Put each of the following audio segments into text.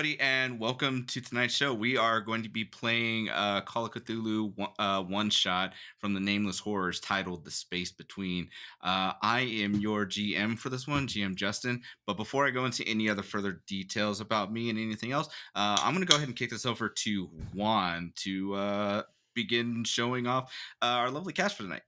everybody, and welcome to tonight's show. We are going to be playing Call of Cthulhu one shot from the Nameless Horrors titled The Space Between. I am your GM for this one, GM Justin. But before I go into any other further details about me and anything else, I'm going to go ahead and kick this over to Juan to begin showing off our lovely cast for tonight.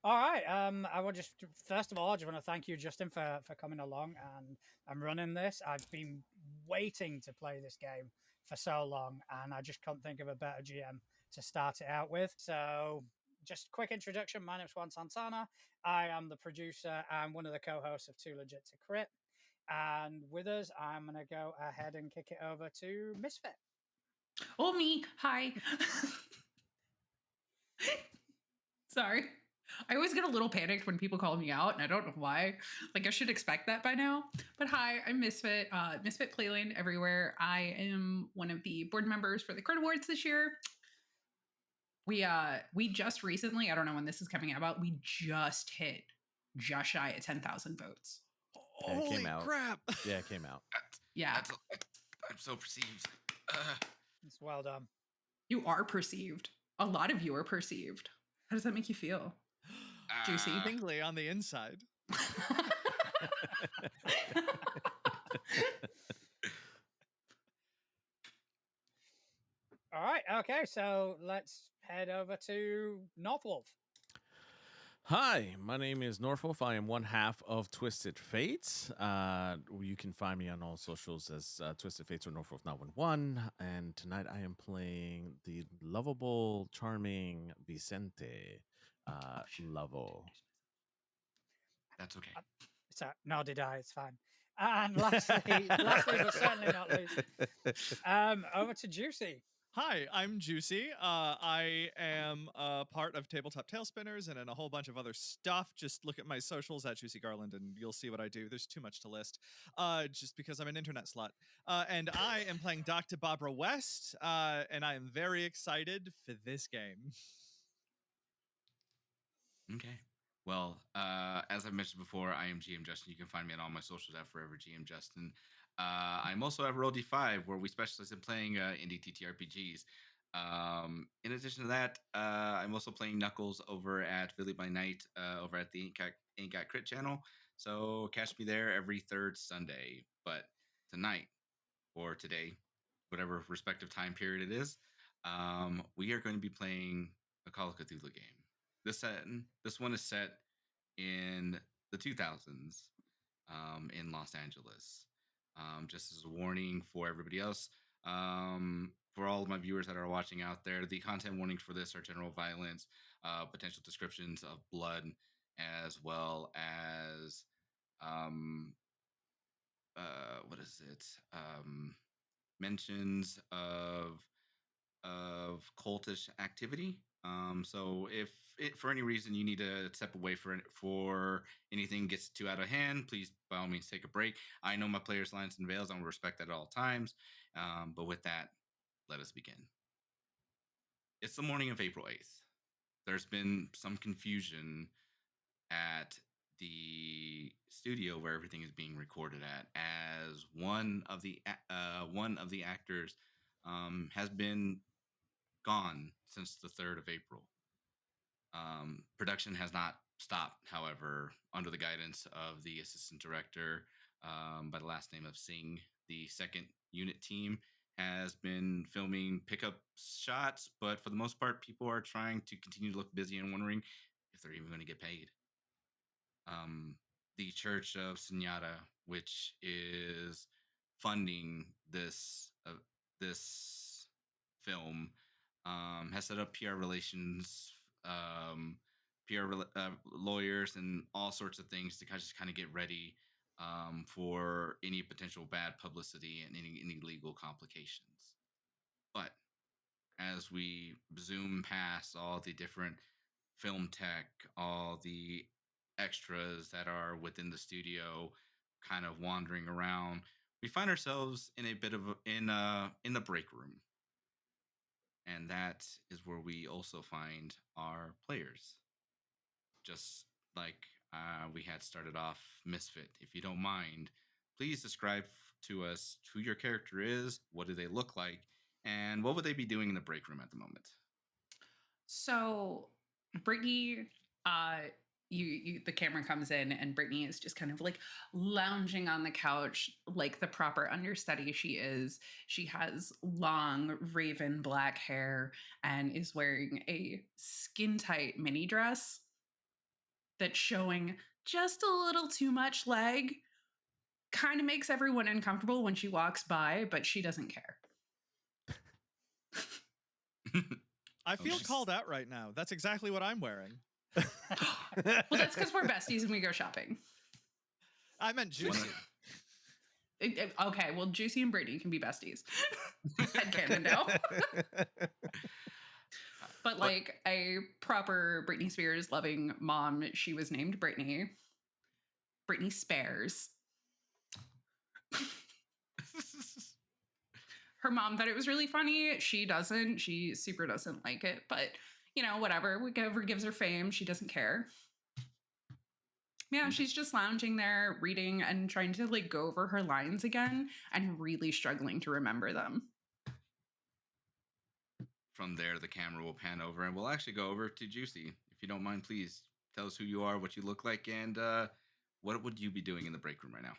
All right. I will just first of all, I just want to thank you, Justin, for coming along and I'm running this. I've been waiting to play this game for so long, and I just couldn't think of a better GM to start it out with. So, just quick introduction. My name's Juan Santana. I am the producer and one of the co-hosts of Too Legit to Crit. And with us, I'm gonna go ahead and kick it over to Misfit. Oh, me. Hi. Sorry. I always get a little panicked when people call me out, and I don't know why. Like, I should expect that by now. But hi, I'm Misfit. Misfit Playland everywhere. I am one of the board members for the Crit Awards this year. We just recently, I don't know when this is coming out, but we just hit just shy of 10,000 votes. Yeah, it came Holy out. crap! Yeah, it came out. Yeah. I'm so perceived. It's well done. You are perceived. A lot of you are perceived. How does that make you feel? Juicy. Tingly on the inside. All right. Okay. So let's head over to Northwolf. Hi, my name is Norfolf. I am one half of Twisted Fates. You can find me on all socials as Twisted Fates or Norfolf 911. And tonight I am playing the lovable, charming Vicente Lovo. That's okay. So, no, did I? It's fine. And lastly, but certainly not least, over to Juicy. Hi, I'm Juicy. I am part of Tabletop Tailspinners and in a whole bunch of other stuff. Just look at my socials at Juicy Garland and you'll see what I do. There's too much to list, just because I'm an internet slut. And I am playing Dr. Barbara West, and I am very excited for this game. Okay. Well, as I mentioned before, I am GM Justin. You can find me on all my socials at Forever GM Justin. I'm also at Roll D5, where we specialize in playing indie TTRPGs. In addition to that, I'm also playing Knuckles over at Philly by Night, over at the Ain't Got Crit channel. So catch me there every third Sunday. But tonight, or today, whatever respective time period it is, we are going to be playing a Call of Cthulhu game. This one is set in the 2000s, in Los Angeles. Just as a warning for everybody else, for all of my viewers that are watching out there, the content warnings for this are general violence, potential descriptions of blood, as well as what is it? Mentions of cultish activity. So if for any reason you need to step away for anything gets too out of hand, please by all means take a break. I know my players' lines and veils. I will respect that at all times. But with that, let us begin. It's the morning of April 8th. There's been some confusion at the studio where everything is being recorded at, as one of the actors has been gone since the 3rd of April. Production has not stopped, however, under the guidance of the assistant director, by the last name of Singh. The second unit team has been filming pickup shots, but for the most part, people are trying to continue to look busy and wondering if they're even going to get paid. The Church of Sunyata, which is funding this film, has set up PR relations, lawyers, and all sorts of things to just kind of get ready for any potential bad publicity and any legal complications. But as we zoom past all the different film tech, all the extras that are within the studio, kind of wandering around, we find ourselves in a bit of in the break room, and that is where we also find our players. Just like we had started off, Misfit, if you don't mind, please describe to us who your character is, what do they look like, and what would they be doing in the break room at the moment? So Brittany, the camera comes in and Brittany is just kind of like lounging on the couch like the proper understudy she is. She has long raven black hair and is wearing a skin tight mini dress that's showing just a little too much leg. Kind of makes everyone uncomfortable when she walks by, but she doesn't care. I feel she's- called out right now. That's exactly what I'm wearing. Well, that's because we're besties and we go shopping. I meant Juicy. Okay, well, Juicy and Brittany can be besties. Headcanon now. But like a proper Britney Spears loving mom, she was named Brittany. Britney Spares. Her mom thought it was really funny. She doesn't. She super doesn't like it. But, you know, whatever. Whatever gives her fame, she doesn't care. Yeah, she's just lounging there, reading and trying to like go over her lines again and really struggling to remember them. From there, the camera will pan over and we'll actually go over to Juicy. If you don't mind, please tell us who you are, what you look like, and what would you be doing in the break room right now?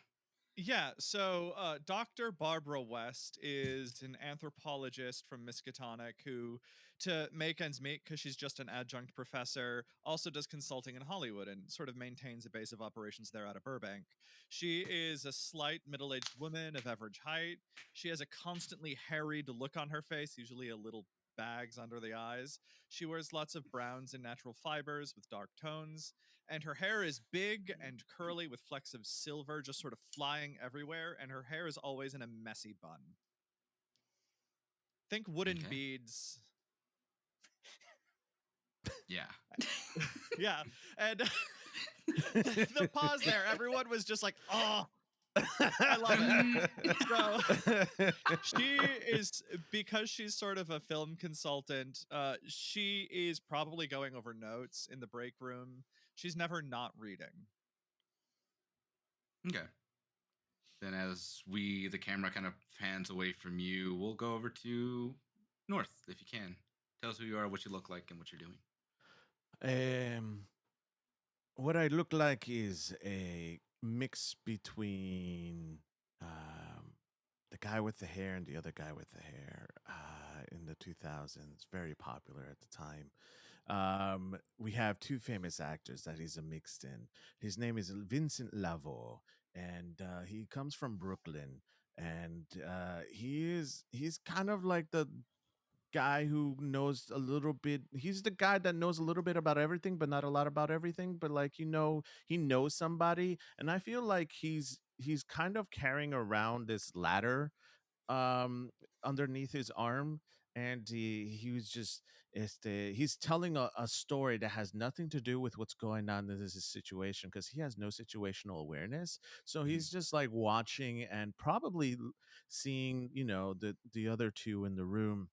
Yeah, so Dr. Barbara West is an anthropologist from Miskatonic who, to make ends meet, because she's just an adjunct professor, also does consulting in Hollywood and sort of maintains a base of operations there out of Burbank. She is a slight middle aged woman of average height. She has a constantly harried look on her face, usually a little bags under the eyes. She wears lots of browns and natural fibers with dark tones, and her hair is big and curly with flecks of silver just sort of flying everywhere, and her hair is always in a messy bun. Think wooden Okay. beads. Yeah. Yeah, and the pause there, everyone was just like, oh, I love it. So she is, because she's sort of a film consultant, she is probably going over notes in the break room. She's never not reading. Okay. Then, as the camera kind of pans away from you, we'll go over to North, if you can. Tell us who you are, what you look like, and what you're doing. What I look like is a mix between the guy with the hair and the other guy with the hair in the 2000s, very popular at the time. We have two famous actors that he's a mixed in. His name is Vincent Lavo, and he comes from Brooklyn. And he's kind of like the guy who knows a little bit. He's the guy that knows a little bit about everything, but not a lot about everything. But like, he knows somebody, and I feel like he's kind of carrying around this ladder um underneath his arm, and he was just he's telling a story that has nothing to do with what's going on in this situation, because he has no situational awareness. So Mhm. he's just like watching and probably seeing the other two in the room,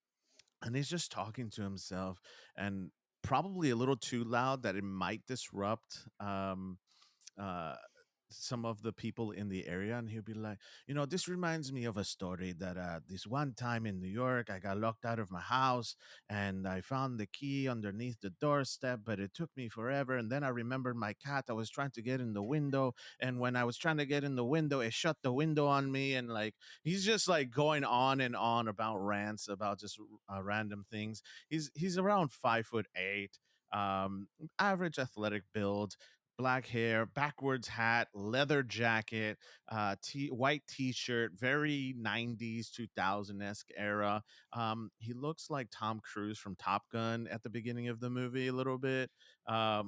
and he's just talking to himself, and probably a little too loud that it might disrupt uh some of the people in the area. And he'll be like, this reminds me of a story that this one time in New York, I got locked out of my house, and I found the key underneath the doorstep, but it took me forever. And then I remembered my cat. I was trying to get in the window, and when I was trying to get in the window, it shut the window on me. And like, he's just like going on and on about rants about just random things. He's around 5'8", average athletic build, black hair, backwards hat, leather jacket, white t-shirt, very 90s 2000-esque era. He looks like Tom Cruise from Top Gun at the beginning of the movie a little bit.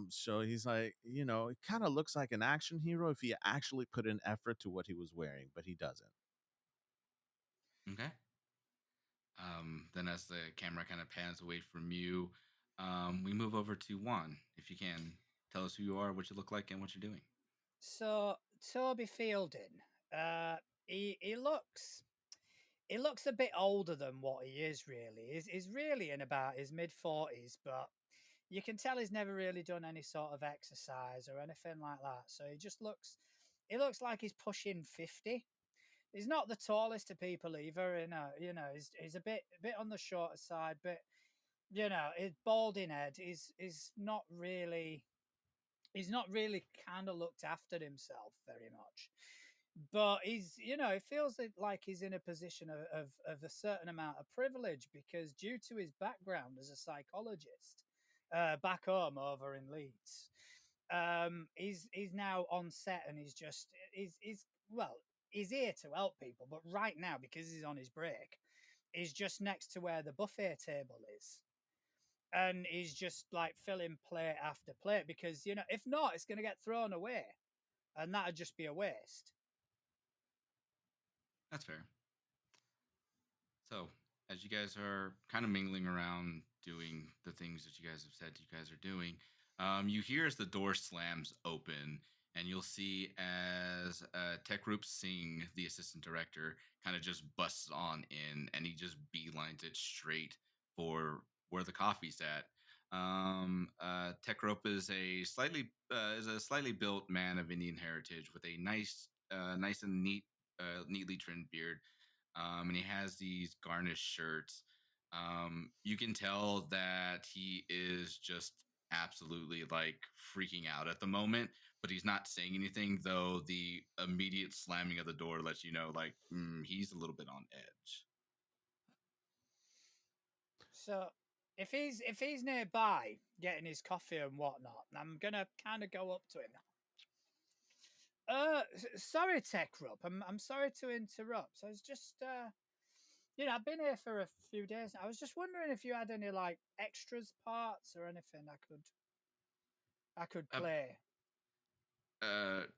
So he's like, it kind of looks like an action hero if he actually put an effort to what he was wearing, but he doesn't. Okay. Then, as the camera kind of pans away from you, we move over to Juan. If you can, tell us who you are, what you look like, and what you're doing. So Toby Fielding, uh, he looks a bit older than what he is really. He's really in about his mid-40s, but you can tell he's never really done any sort of exercise or anything like that. So he looks like he's pushing 50. he's not the tallest of people either. He's a bit on the shorter side, but his balding head is not really. He's not really kind of looked after himself very much, but it feels like he's in a position of a certain amount of privilege because due to his background as a psychologist back home over in Leeds, he's now on set and he's well, he's here to help people, but right now because he's on his break, he's just next to where the buffet table is. And he's just like filling plate after plate because if not, it's going to get thrown away, and that'd just be a waste. That's fair. So, as you guys are kind of mingling around doing the things that you guys have said you guys are doing, you hear as the door slams open, and you'll see as Tech Roop Singh, the assistant director, kind of just busts on in, and he just beelines it straight for where the coffee's at. Tech Rope is a slightly built man of Indian heritage with a nice and neatly trimmed beard, and he has these garnished shirts. You can tell that he is just absolutely like freaking out at the moment, but he's not saying anything. Though the immediate slamming of the door lets you know, like, he's a little bit on edge. So if he's nearby getting his coffee and whatnot, I'm gonna kind of go up to him. Sorry, Tech Rup. I'm sorry to interrupt. I was just I've been here for a few days. I was just wondering if you had any like extras parts or anything I could Uh, play.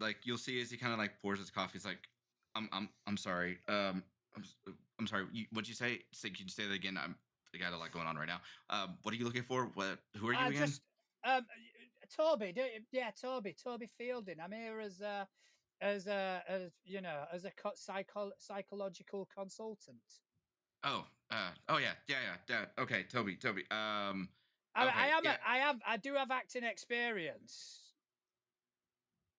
like you'll see as he kind of like pours his coffee. He's like, I'm sorry. I'm sorry. What'd you say? Could you say that again? I got a lot going on right now. What are you looking for? Who are you I again? just Toby, yeah, Toby Fielding. I'm here as a psychological consultant. Oh yeah, yeah. Okay, Toby. I Okay, am yeah. I do have acting experience.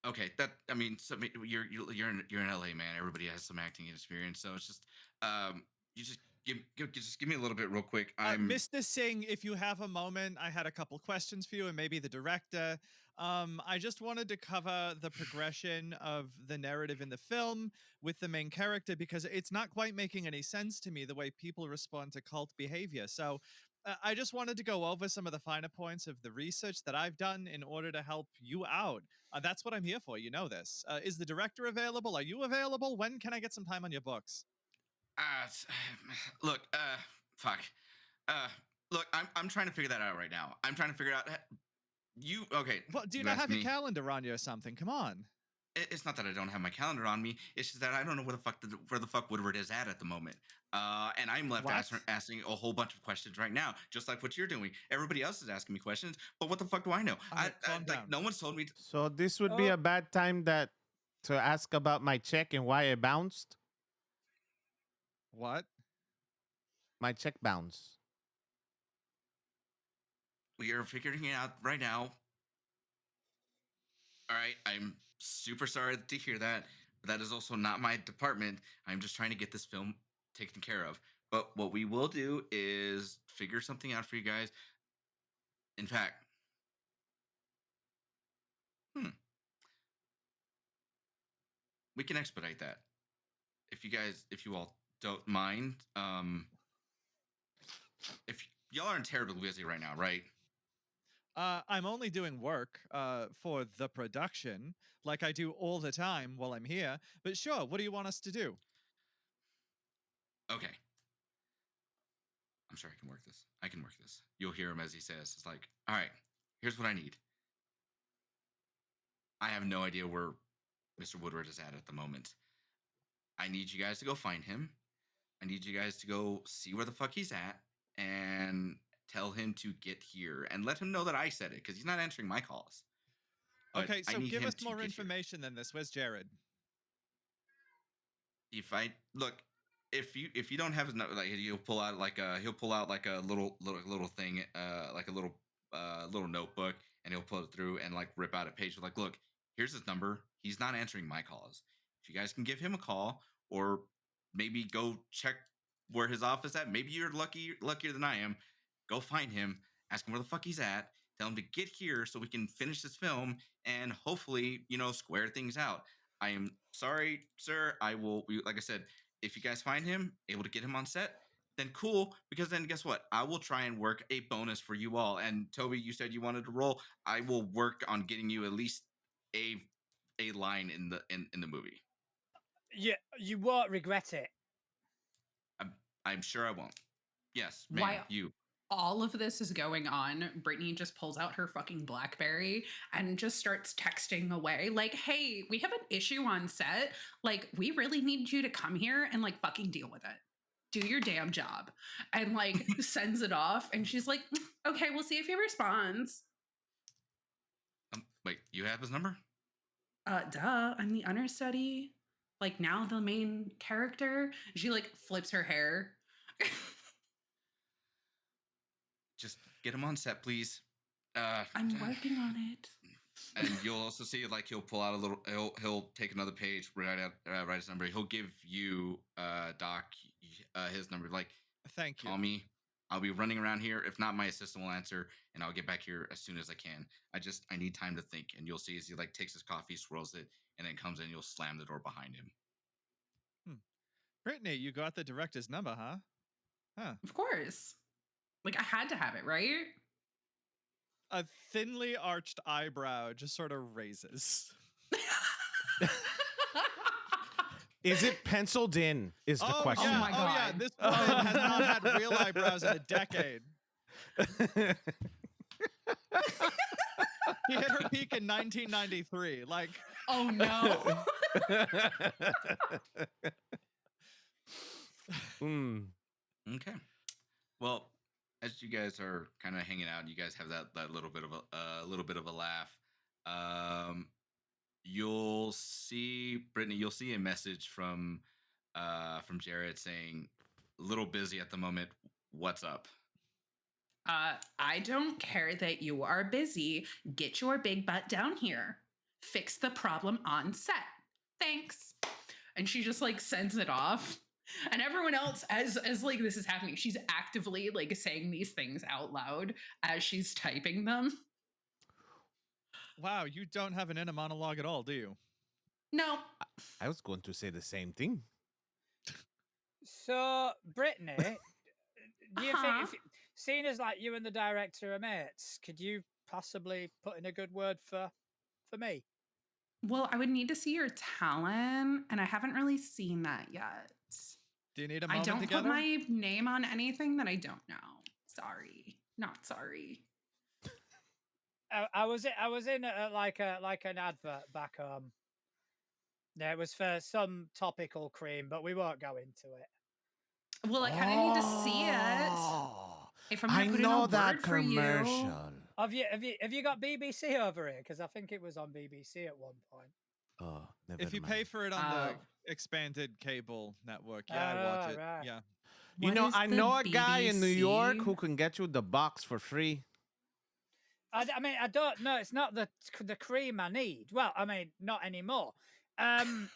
Okay, that I mean, so you're in LA, man. Everybody has some acting experience, so it's just you just give me a little bit real quick. Mr. Singh, if you have a moment, I had a couple questions for you and maybe the director. I just wanted to cover the progression of the narrative in the film with the main character because it's not quite making any sense to me the way people respond to cult behavior. So I just wanted to go over some of the finer points of the research that I've done in order to help you out. That's what I'm here for. You know this. Is the director available? Are you available? When can I get some time on your books? uh look, fuck. Uh look, I'm trying to figure that out right now. I'm trying to figure out you okay, What, do you you not asked have your me. calendar on you or something? Come on. It's not that I don't have my calendar on me. It's just that I don't know where the fuck Woodward is at the moment. And I'm left What? asking a whole bunch of questions right now, just like what you're doing. Everybody else is asking me questions, but what the fuck do I know? All right, calm Like down. no one's told me. So this would be Oh, a bad time that to ask about my check and why it bounced. What? My check bounced. We are figuring it out right now. All right, I'm super sorry to hear that, but that is also not my department. I'm just trying to get this film taken care of. But what we will do is figure something out for you guys. In fact, hmm, we can expedite that if you all don't mind. If y'all aren't terribly busy right now, right? I'm only doing work for the production, like I do all the time while I'm here. But sure, what do you want us to do? Okay, I'm sure I can work this. I can work this. You'll hear him as he says, "It's like, all right, here's what I need. I have no idea where Mr. Woodward is at the moment. I need you guys to go find him. I need you guys to go see where the fuck he's at and tell him to get here and let him know that I said it because he's not answering my calls. But Okay, I so need give him us to more get here. information than this. Where's Jared? If I look, if you don't have his note, like he'll pull out like a little thing, like a little notebook, and he'll pull it through and like rip out a page with like, look, here's his number. He's not answering my calls. if you guys can give him a call, or maybe go check where his office at. Maybe you're luckier than I am. Go find him, ask him where the fuck he's at, tell him to get here so we can finish this film and hopefully, square things out. I am sorry, sir. Like I said, if you guys find him, able to get him on set, then cool. Because then guess what? I will try and work a bonus for you all. And Toby, you said you wanted to roll. I will work on getting you at least a line in the movie. Yeah, you won't regret it. I'm sure I won't. Yes, ma'am, Why you. all of this is going on, Brittany just pulls out her fucking BlackBerry and just starts texting away like, hey, we have an issue on set. Like, we really need you to come here and like fucking deal with it. Do your damn job. And like sends it off. And she's like, okay, we'll see if he responds. Wait, you have his number? Duh, I'm the understudy. Like now the main character. She like flips her hair. Just get him on set, please. I'm working on it. And you'll also see like he'll pull out a little. He'll take another page, write his number. He'll give you Doc his number. Like, Thank you. call me. I'll be running around here. If not, my assistant will answer, and I'll get back here as soon as I can. I need time to think. And you'll see as he like takes his coffee, swirls it, and then comes in. You'll slam the door behind him. Brittany, you got the director's number, huh? Huh. Of course. Like I had to have it, right? A thinly arched eyebrow just sort of raises. Is it penciled in? Is the question. Oh my Oh yeah, God. this woman has not had real eyebrows in a decade. She hit her peak in 1993. Like, Oh no. Okay. Well, as you guys are kind of hanging out, you guys have that little bit of a laugh. You'll see Brittany. You'll see a message from Jared saying, "Little busy at the moment. What's up?" I don't care that you are busy. Get your big butt down here. Fix the problem on set. Thanks. And she just like sends it off. And everyone else, as like this is happening, she's actively like saying these things out loud as she's typing them. wow, you don't have an inner monologue at all, do you? No. I was going to say the same thing. So, Brittany, do you Uh-huh. think, seeing as like you and the director are mates, could you possibly put in a good word for me? Well, I would need to see your talent, and I haven't really seen that yet. Do you need a I moment don't together? put my name on anything that I don't know. Sorry. Not sorry. I was in like an advert back home. Yeah, it was for some topical cream, but we won't go into it. Well, I kind of need to see it. If I'm I gonna put in a know word that for you. commercial. Have you got BBC over here? Because I think it was on BBC at one point. Oh, never If you mind. pay for it on Oh. the expanded cable network, yeah, I watch it. right. Yeah. You What know, is I the know a guy in New York BBC? who can get you the box for free. I mean, I don't know. It's not the cream I need. Well, I mean, not anymore. I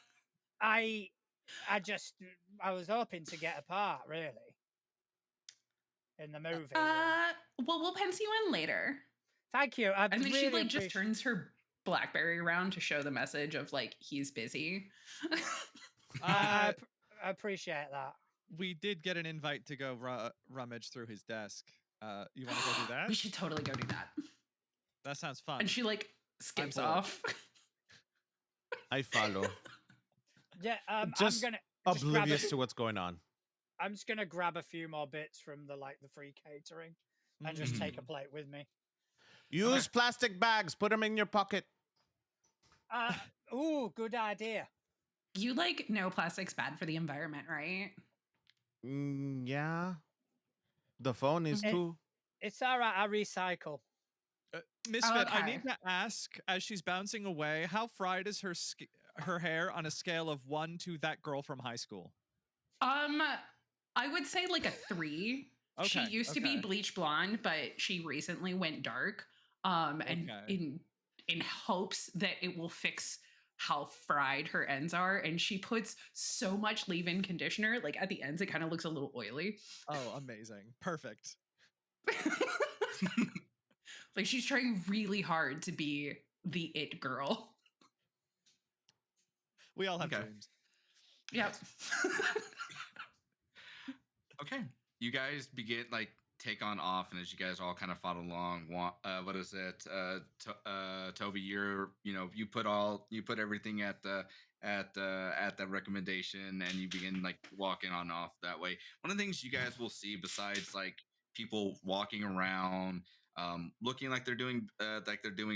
was hoping to get a part really in the movie. Well, we'll pencil you in later. Thank you. I And then really she like just appreciate- turns her BlackBerry around to show the message of like he's busy. I appreciate that. We did get an invite to go rummage through his desk. You want to go do that? We should totally go do that. That sounds fun. And she like skips bored. off. I follow. Yeah, Just I'm gonna just grab Oblivious to what's going on. I'm just gonna grab a few more bits from the free catering and just take a plate with me. Use plastic bags. Put them in your pocket. Ooh, good idea. You like know plastic's bad for the environment, right? Yeah. The phone is It- too. It's all right. I recycle. Misfit, I Okay. need to ask, as she's bouncing away, how fried is her hair on a scale of 1 to that girl from high school? I would say like a 3. She Okay, used to be okay. bleach blonde, but she recently went dark. And Okay. in hopes that it will fix how fried her ends are, and she puts so much leave-in conditioner. Like at the ends, it kind of looks a little oily. Oh, amazing. Perfect. Like she's trying really hard to be the it girl. We all have Okay. dreams. Yep. Okay. You guys begin take on off, and as you guys all kind of follow along, what is it? Toby, you put everything at the recommendation, and you begin walking on off that way. One of the things you guys will see, besides people walking around, looking like they're doing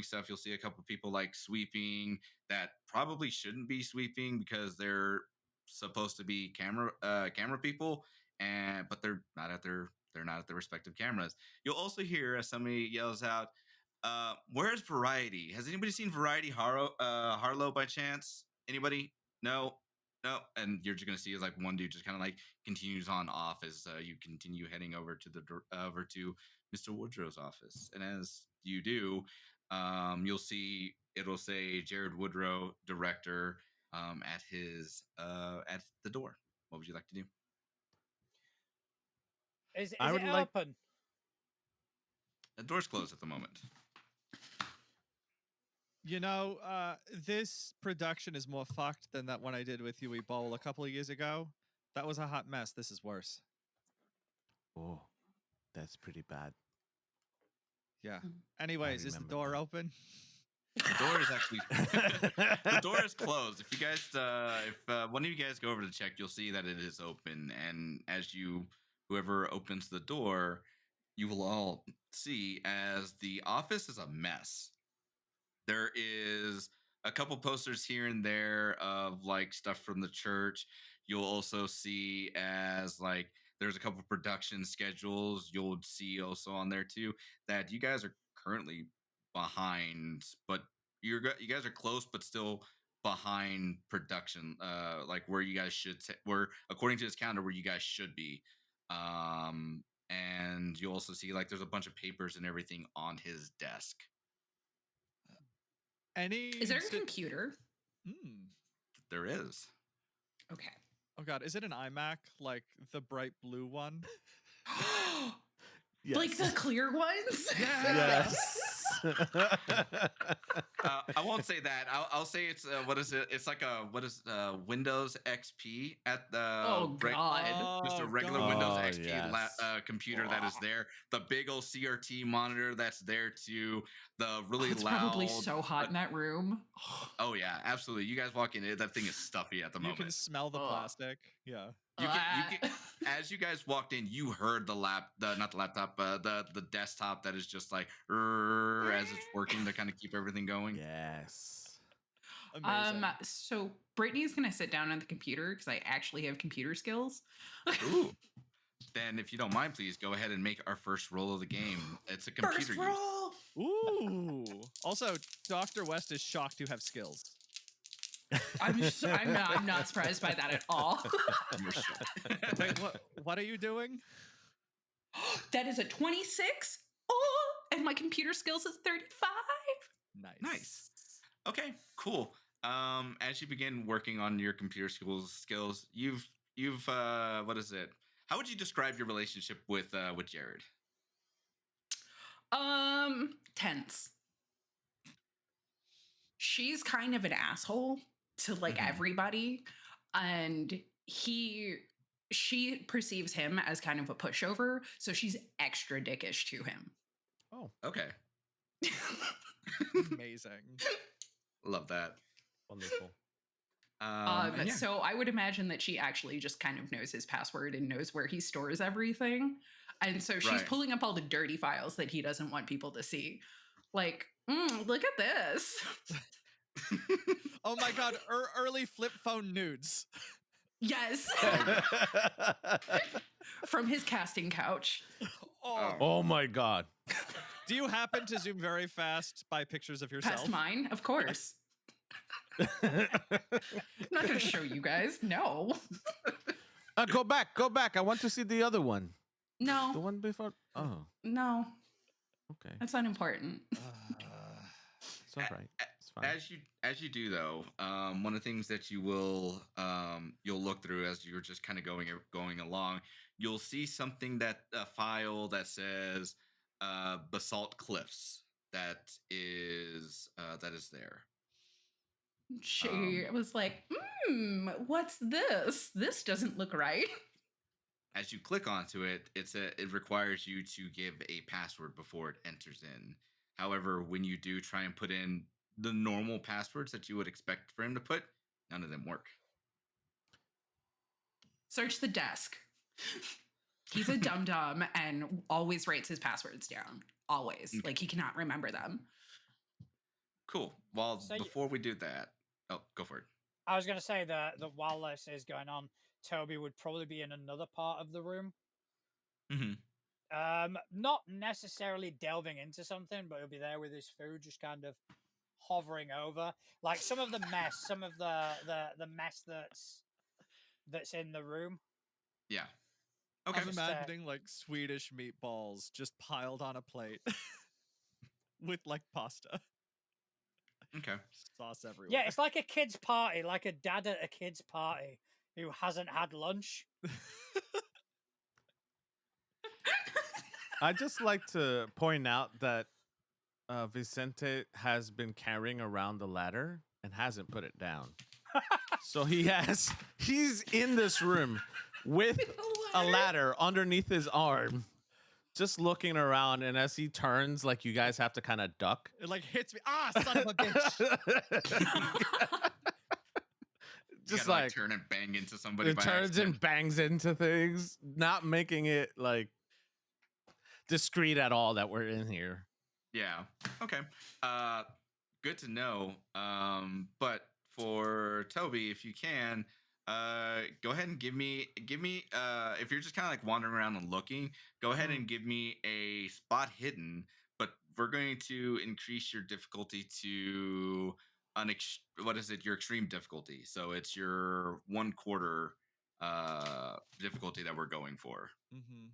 stuff, you'll see a couple people sweeping that probably shouldn't be sweeping because they're supposed to be camera people, but they're not at their respective cameras. You'll also hear as somebody yells out, "Where's Variety? Has anybody seen Variety Harlow by chance? Anybody? No, no." And you're just gonna see is one dude just kind of continues on off as you continue heading over to Mr. Woodrow's office. And as you do, you'll see it'll say Jared Woodrow, director, at the door. What would you like to do? Is I it would like- open? The door's closed at the moment. This production is more fucked than that one I did with Huey Bowl a couple of years ago. That was a hot mess. This is worse. Oh, that's pretty bad. Yeah. Anyways, is the remember door that. open? The door is actually the door is closed. If you guys, if one of you guys go over to check, you'll see that it is open. And as whoever opens the door, you will all see as the office is a mess. There is a couple posters here and there of stuff from the church. You'll also see as there's a couple production schedules you'll see also on there too that you guys are currently behind, but you guys are close but still behind production, where you guys where according to this calendar where you guys should be. And you also see there's a bunch of papers and everything on his desk. Is there a computer? There is. Okay. Oh god, is it an iMac, like the bright blue one? Yes. Like the clear ones? Yes. I won't say that. I'll say it's what is it? It's Windows XP at the God. just a regular God. Windows Oh, XP yes. computer that is there. The big old CRT monitor that's there too. The really It's loud. probably so hot in that room. Oh yeah, absolutely. You guys walk in, that thing is stuffy at the You moment. can smell the Ugh. plastic. Yeah. You can, as you guys walked in, you heard not the laptop, the desktop that is just as it's working to kind of keep everything going. Yes. Amazing. So Brittany's gonna sit down on the computer because I actually have computer skills. Ooh. Then, if you don't mind, please go ahead and make our first roll of the game. It's a computer First use. roll. Ooh. Also, Dr. West is shocked you have skills. I'm not surprised by that at all. You're sure. Wait, what are you doing? That is a 26. Oh, and my computer skills is 35. Nice. Okay, cool. As you begin working on your computer skills, you've what is it? How would you describe your relationship with Jared? Tense. She's kind of an asshole to everybody, and she perceives him as kind of a pushover, so she's extra dickish to him. Oh, Okay. amazing. Love that. Wonderful. And yeah. So I would imagine that she actually just kind of knows his password and knows where he stores everything. And so she's Right. pulling up all the dirty files that he doesn't want people to see. Like, look at this. Oh my god, early flip phone nudes. Yes. From his casting couch. Oh. Oh my god. Do you happen to zoom very fast by pictures of yourself? Past mine, of course. I'm not going to show you guys. No. Go back. I want to see the other one. The No. one before. Oh, No. okay. That's unimportant. It's all right. It's fine. As you do though, one of the things that you'll look through as you're just kind of going along, you'll see something that a file that says basalt cliffs that is there. She was like, what's this? This doesn't look right. As you click onto it, it requires you to give a password before it enters in. However, when you do try and put in the normal passwords that you would expect for him to put, none of them work. Search the desk. He's a dum-dum and always writes his passwords down. Always. Okay. Like he cannot remember them. Cool. Well, So before we do that, go for it. I was going to say that while this is going on, Toby would probably be in another part of the room. Mm-hmm. Not necessarily delving into something, but he'll be there with his food, just kind of hovering over, like some of the mess, some of the mess that's in the room. Yeah. Okay. I'm Just, imagining like Swedish meatballs just piled on a plate with like pasta. Okay. Sauce everywhere. Yeah, it's like a kid's party, like a dad at a kid's party who hasn't had lunch. I just like to point out that Vicente has been carrying around the ladder and hasn't put it down. So he's in this room with a ladder underneath his arm, just looking around. And as he turns, like you guys have to kind of duck. It like hits me. Ah, son of a bitch. Just like turn and bang into somebody. It turns and bangs into things, not making it like discreet at all that we're in here. Yeah. Okay. Good to know. But for Toby, if you can, go ahead and give me if you're just kind of like wandering around and looking, go ahead and give me a spot hidden, but we're going to increase your difficulty to what is it? Your extreme difficulty. So it's your 1/4 difficulty that we're going for. Mm-hmm.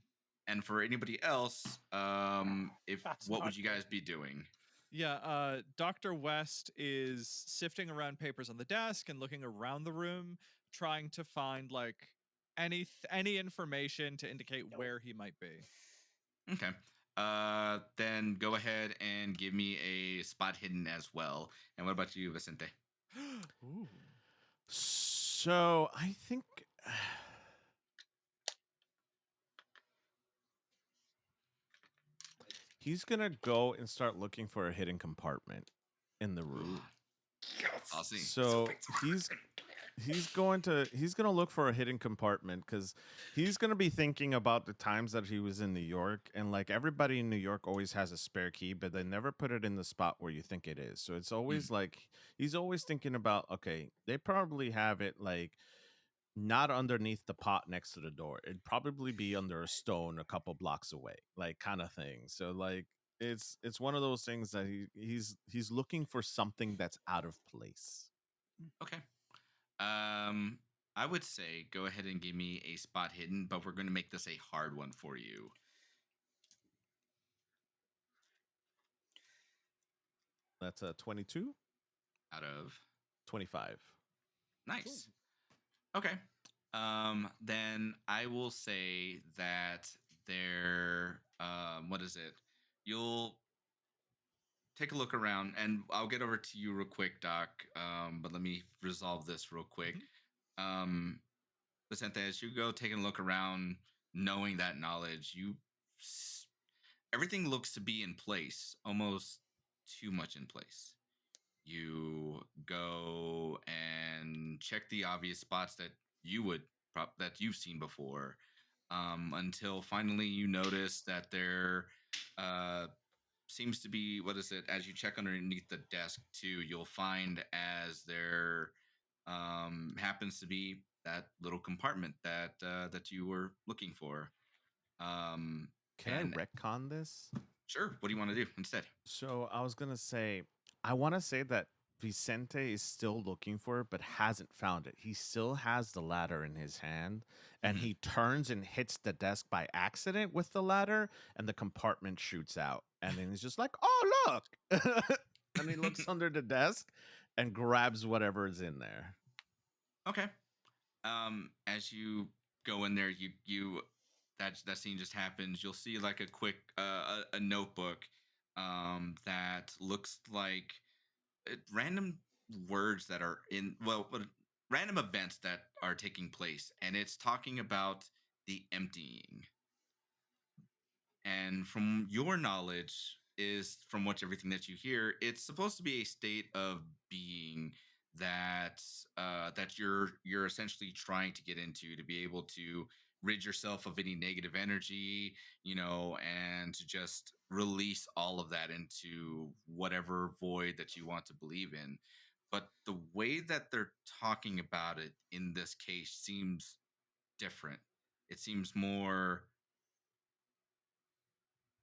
And for anybody else, what would you guys be doing? Yeah, Dr. West is sifting around papers on the desk and looking around the room, trying to find like any information to indicate where he might be. Okay. Then go ahead and give me a spot hidden as well. And what about you, Vicente? Ooh. So I think he's gonna go and start looking for a hidden compartment in the room. I'll see. So he's gonna look for a hidden compartment because he's gonna be thinking about the times that he was in New York, and like everybody in New York always has a spare key, but they never put it in the spot where you think it is. So it's always like he's always thinking about, okay, they probably have it like not underneath the pot next to the door. It'd probably be under a stone a couple blocks away, like kind of thing. So like it's one of those things that he's looking for something that's out of place. Okay. I would say go ahead and give me a spot hidden, but we're going to make this a hard one for you. That's a 22 out of 25. Nice. Cool. Okay. Then I will say that there. What is it? You'll take a look around, and I'll get over to you real quick, Doc. But let me resolve this real quick. Vicente, as you go taking a look around, knowing that knowledge, everything looks to be in place, almost too much in place. You go and check the obvious spots that you've seen before, until finally you notice that there seems to be, what is it? As you check underneath the desk too, you'll find as there happens to be that little compartment that you were looking for. Can I retcon this? Sure. What do you want to do instead? So I was gonna say, I want to say that Vicente is still looking for it, but hasn't found it. He still has the ladder in his hand, and he turns and hits the desk by accident with the ladder, and the compartment shoots out. And then he's just like, "Oh, look!" And he looks under the desk and grabs whatever is in there. Okay. As you go in there, you that scene just happens. You'll see like a quick a notebook that looks like random words that are in but random events that are taking place, and it's talking about the emptying. And from your knowledge, is from what everything that you hear, it's supposed to be a state of being that that you're essentially trying to get into to be able to rid yourself of any negative energy, and to just release all of that into whatever void that you want to believe in. But the way that they're talking about it in this case seems different. It seems more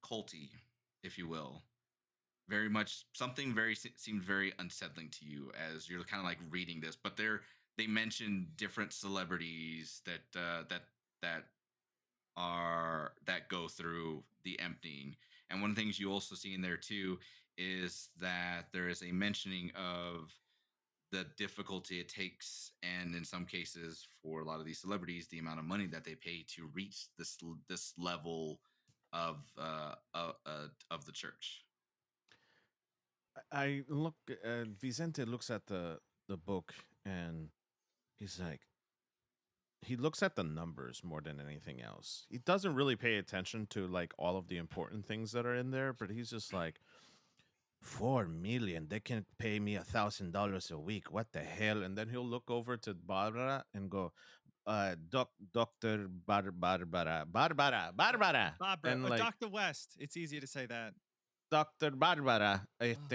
culty, if you will. Very much something seems very unsettling to you as you're kind of like reading this. But they mention different celebrities that that go through the emptying. And one of the things you also see in there too is that there is a mentioning of the difficulty it takes, and in some cases for a lot of these celebrities, the amount of money that they pay to reach this level of the church. I look. Vicente looks at the book and he's like, he looks at the numbers more than anything else. He doesn't really pay attention to like all of the important things that are in there, but he's just like, 4 million. They can pay me $1,000 a week. What the hell? And then he'll look over to Barbara and go, Doctor Barbara, Barbara, and like, Dr. West. It's easy to say that. Doctor Barbara, God.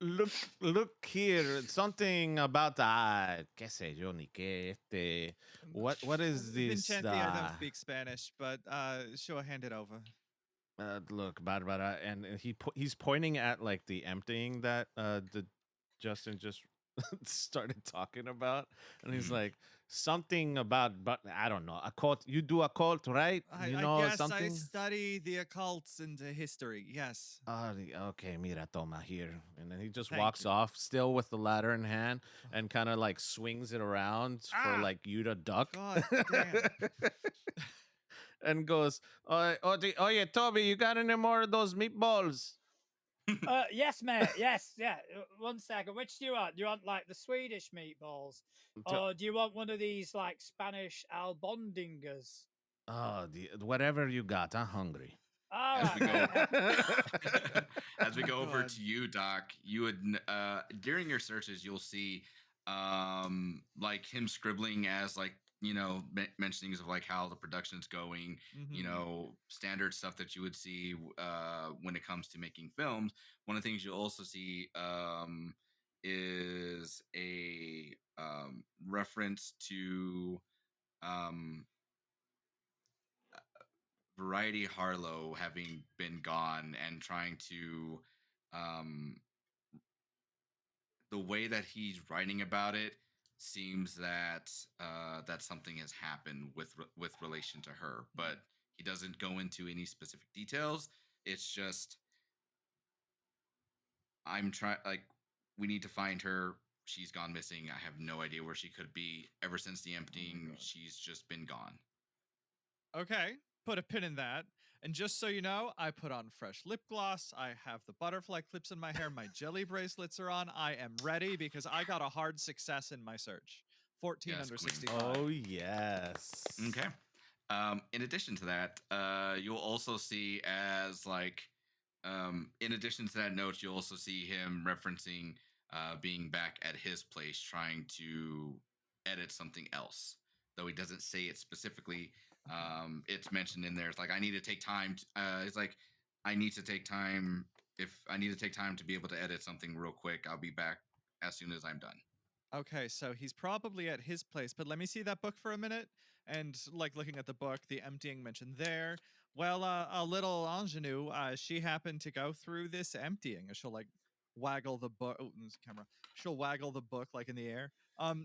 look, look here. Something about qué sé yo ni qué. What is this? Vincente, I don't speak Spanish, but sure, hand it over. Look, Barbara, and he's pointing at like the emptying that the Justin just started talking about, and he's Mhm. like, something about, but I don't know, a cult. You do a cult, right? You I know guess I something. study the occults and history. Yes. Okay, mira, toma here, and then he just Thank walks you. off, still with the ladder in hand, and kind of like swings it around for Ah! like you to duck. God damn. And goes, oh yeah, Toby, you got any more of those meatballs? Yes, mate. Yes, yeah. 1 second. Which do you want? Do you want like the Swedish meatballs, To- or do you want one of these like Spanish albondingas? Oh, whatever you got. I'm hungry. All As we right, go mate. as we Oh, go over God. to you, Doc, you would during your searches you'll see like him scribbling as like mentionings of like how the production's going, standard stuff that you would see when it comes to making films. One of the things you'll also see is a reference to um Variety Harlow having been gone and trying to um the way that he's writing about it seems that that something has happened with relation to her, but he doesn't go into any specific details. It's just I'm trying like we need to find her. She's gone missing. I have no idea where she could be. Ever since the emptying, God. she's just been gone. Okay, put a pin in that. And just so you know, I put on fresh lip gloss. I have the butterfly clips in my hair. My jelly bracelets are on. I am ready because I got a hard success in my search. 14 Yes, under queen. 65. Oh yes. Okay. In addition to that, you'll also see as like, in addition to that note, you'll also see him referencing being back at his place trying to edit something else. Though he doesn't say it specifically, it's mentioned in there. It's like I need to take time. It's like I need to take time. If I need to take time to be able to edit something real quick, I'll be back as soon as I'm done. Okay, so he's probably at his place, but let me see that book for a minute. And like looking at the book, the emptying mentioned there. Well, a little ingenue, she happened to go through this emptying. And she'll like waggle the book. Oh, in this camera. She'll waggle the book like in the air.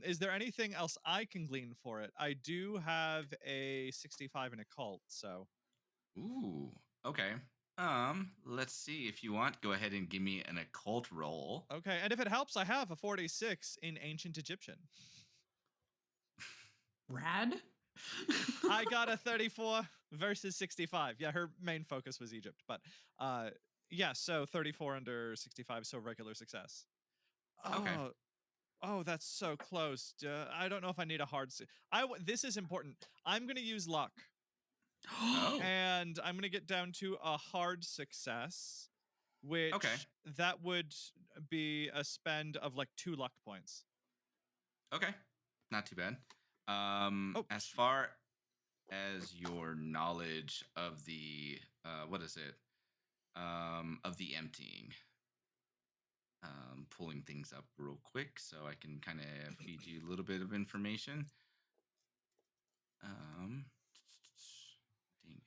Is there anything else I can glean for it? I do have a 65 in occult, so Ooh. Okay. Let's see. If you want, go ahead and give me an occult roll. Okay, and if it helps, I have a 46 in ancient Egyptian. Rad. I got a 34 versus 65. Yeah, her main focus was Egypt, but yeah, so 34 under 65, so regular success. Okay. Oh, that's so close. I don't know if I need a hard. This is important. I'm gonna use luck, Oh. and I'm gonna get down to a hard success, which Okay. that would be a spend of like 2 luck points. Okay. Not too bad. Oh, As far as your knowledge of the what is it? Of the emptying. Pulling things up real quick so I can kind of feed you a little bit of information. Um,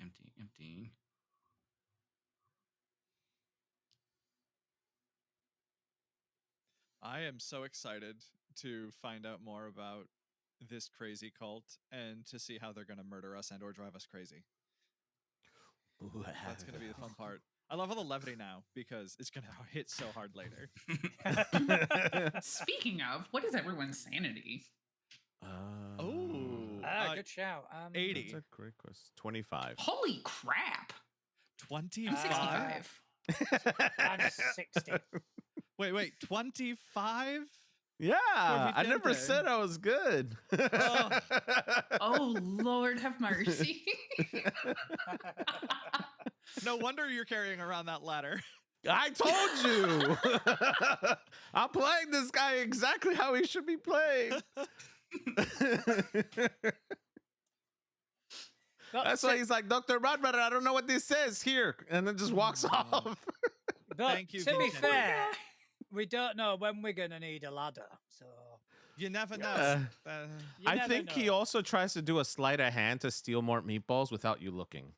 emptying. I am so excited to find out more about this crazy cult and to see how they're going to murder us and or drive us crazy. That's going to be the fun part. I love all the levity now because it's going to hit so hard later. Speaking of, what is everyone's sanity? Good shout. 80. That's a great question. 25. Holy crap! 25? 65. I'm 60. Wait, 25? Yeah, I never Evidente. said I was good. Oh Lord, have mercy. No wonder you're carrying around that ladder. I told you. I'm playing this guy exactly how he should be played. But That's why he's like, Dr. Rodman, I don't know what this says here. And then just walks off. But Thank you, to be Vincent. fair, we don't know when we're going to need a ladder. So You never know. you I never think he know. also tries to do a sleight of hand to steal more meatballs without you looking.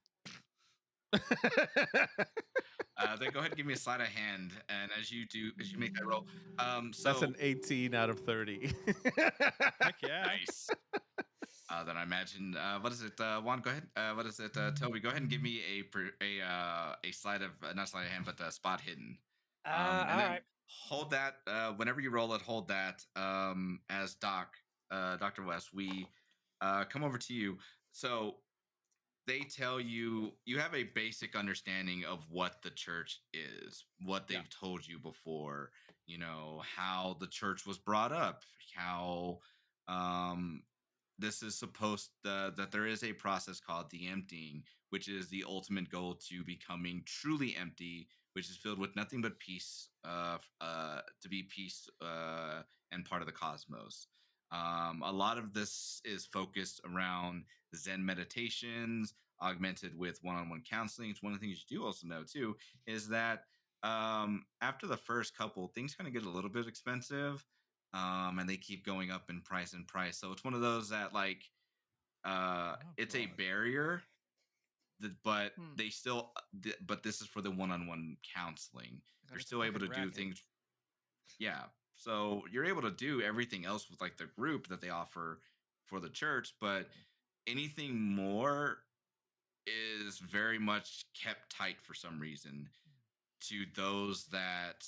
Then go ahead and give me a sleight of hand, and as you make that roll, That's an 18 out of 30. Heck yeah. nice. Then I imagine, what is it, Juan? Go ahead. What is it, Toby? Go ahead and give me a sleight of not sleight of hand, but spot hidden. All And then right. hold that. Whenever you roll it, hold that. As Dr. West, we come over to you. So they tell you have a basic understanding of what the church is, what they've told you before, how the church was brought up, how um this is that there is a process called the emptying, which is the ultimate goal to becoming truly empty, which is filled with nothing but peace, to be peace and part of the cosmos. A lot of this is focused around Zen meditations, augmented with one-on-one counseling. It's one of the things you do also know too is that after the first couple, things kind of get a little bit expensive, and they keep going up in price and price. So it's one of those that like it's a God. barrier, but Hmm. they still, but this is for the one-on-one counseling. God, You're it's a still able to fucking do racket. things. Yeah. So you're able to do everything else with like the group that they offer for the church, but anything more is very much kept tight for some reason to those that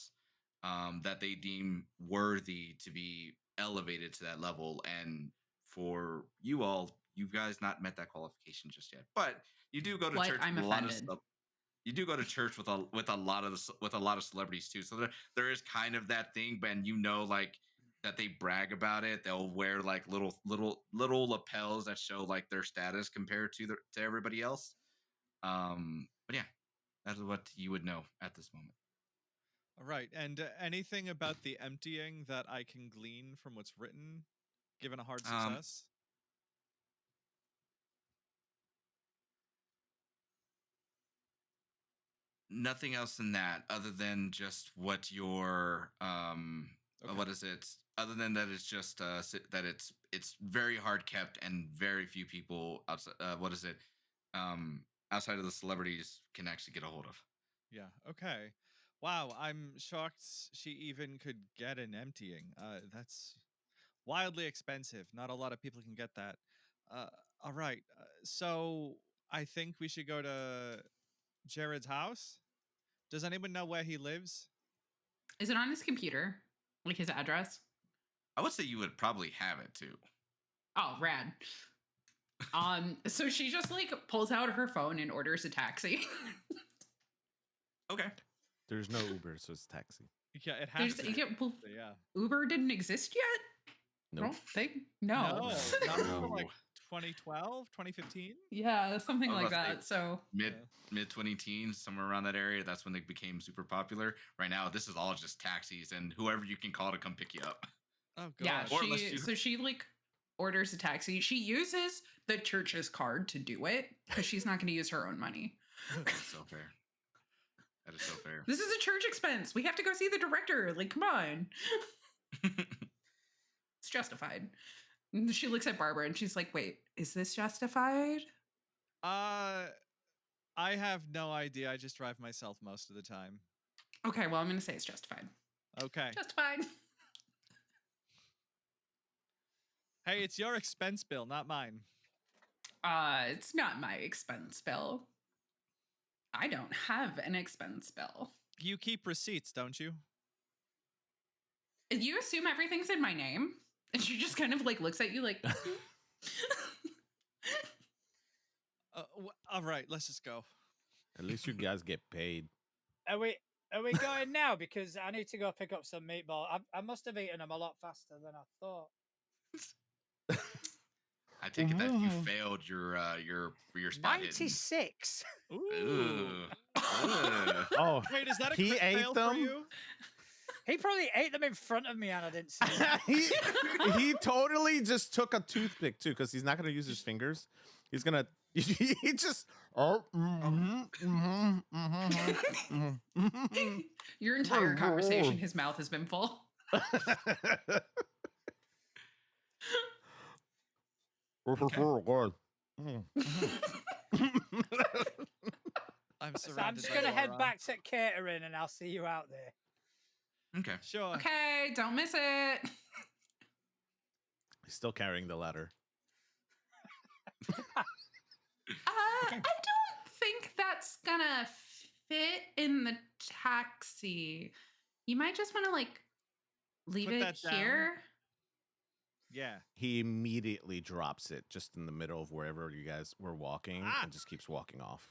they deem worthy to be elevated to that level. And for you guys not met that qualification just yet, but you do go to What? church I'm with a lot of offended. you do go to church with a lot of with a lot of celebrities too. So there is kind of that thing, but like that they brag about it. They'll wear like little lapels that show like their status compared to everybody else. But yeah, that's what you would know at this moment. All right. And anything about the emptying that I can glean from what's written, given a hard Um, success? Nothing else than that, other than just what your Okay. what is it? Other than that, it's just that it's very hard kept and very few people outside. What is it? Outside of the celebrities can actually get a hold of. Yeah. Okay. Wow. I'm shocked she even could get an emptying. That's wildly expensive. Not a lot of people can get that. Uh, all right. So I think we should go to Jared's house? Does anyone know where he lives? Is it on his computer? Like his address? I would say you would probably have it too. Oh, rad. So she just like pulls out her phone and orders a taxi. Okay. There's no Uber, so it's taxi. Yeah, it has There's, to. yeah, well, Yeah. Uber didn't exist yet? Nope. Don't think. No. Not until No. like 2012, 2015. Yeah, something I was like about to say, that. So mid 20 teens, somewhere around that area. That's when they became super popular. Right now, this is all just taxis and whoever you can call to come pick you up. Oh god. yeah, Or unless you- she like orders a taxi. She uses the church's card to do it because she's not going to use her own money. That's so fair. That is so fair. This is a church expense. We have to go see the director. Like, come on. It's justified. And she looks at Barbara and she's like, wait, is this justified? I have no idea. I just drive myself most of the time. Okay, well, I'm going to say it's justified. Okay. Justified. Hey, it's your expense bill, not mine. It's not my expense bill. I don't have an expense bill. You keep receipts, don't you? You assume everything's in my name, and she just kind of like looks at you like, All right, let's just go. At least you guys get paid. Are we going now? Because I need to go pick up some meatball. I must have eaten them a lot faster than I thought. I take it that you failed your spot hidden. 96. Ooh. Oh, Wait, is that a he crit ate fail for them? you? He probably ate them in front of me and I didn't see it. he totally just took a toothpick too, because he's not gonna use his fingers. He's gonna he just your entire conversation, his mouth has been full. I'm So I'm surrounded just by going to head morons. back to catering and I'll see you out there. Okay. Sure. Okay, don't miss it. He's still carrying the ladder. I don't think that's gonna fit in the taxi. You might just want to like leave Put it that down. here. Yeah. He immediately drops it just in the middle of wherever you guys were walking and just keeps walking off.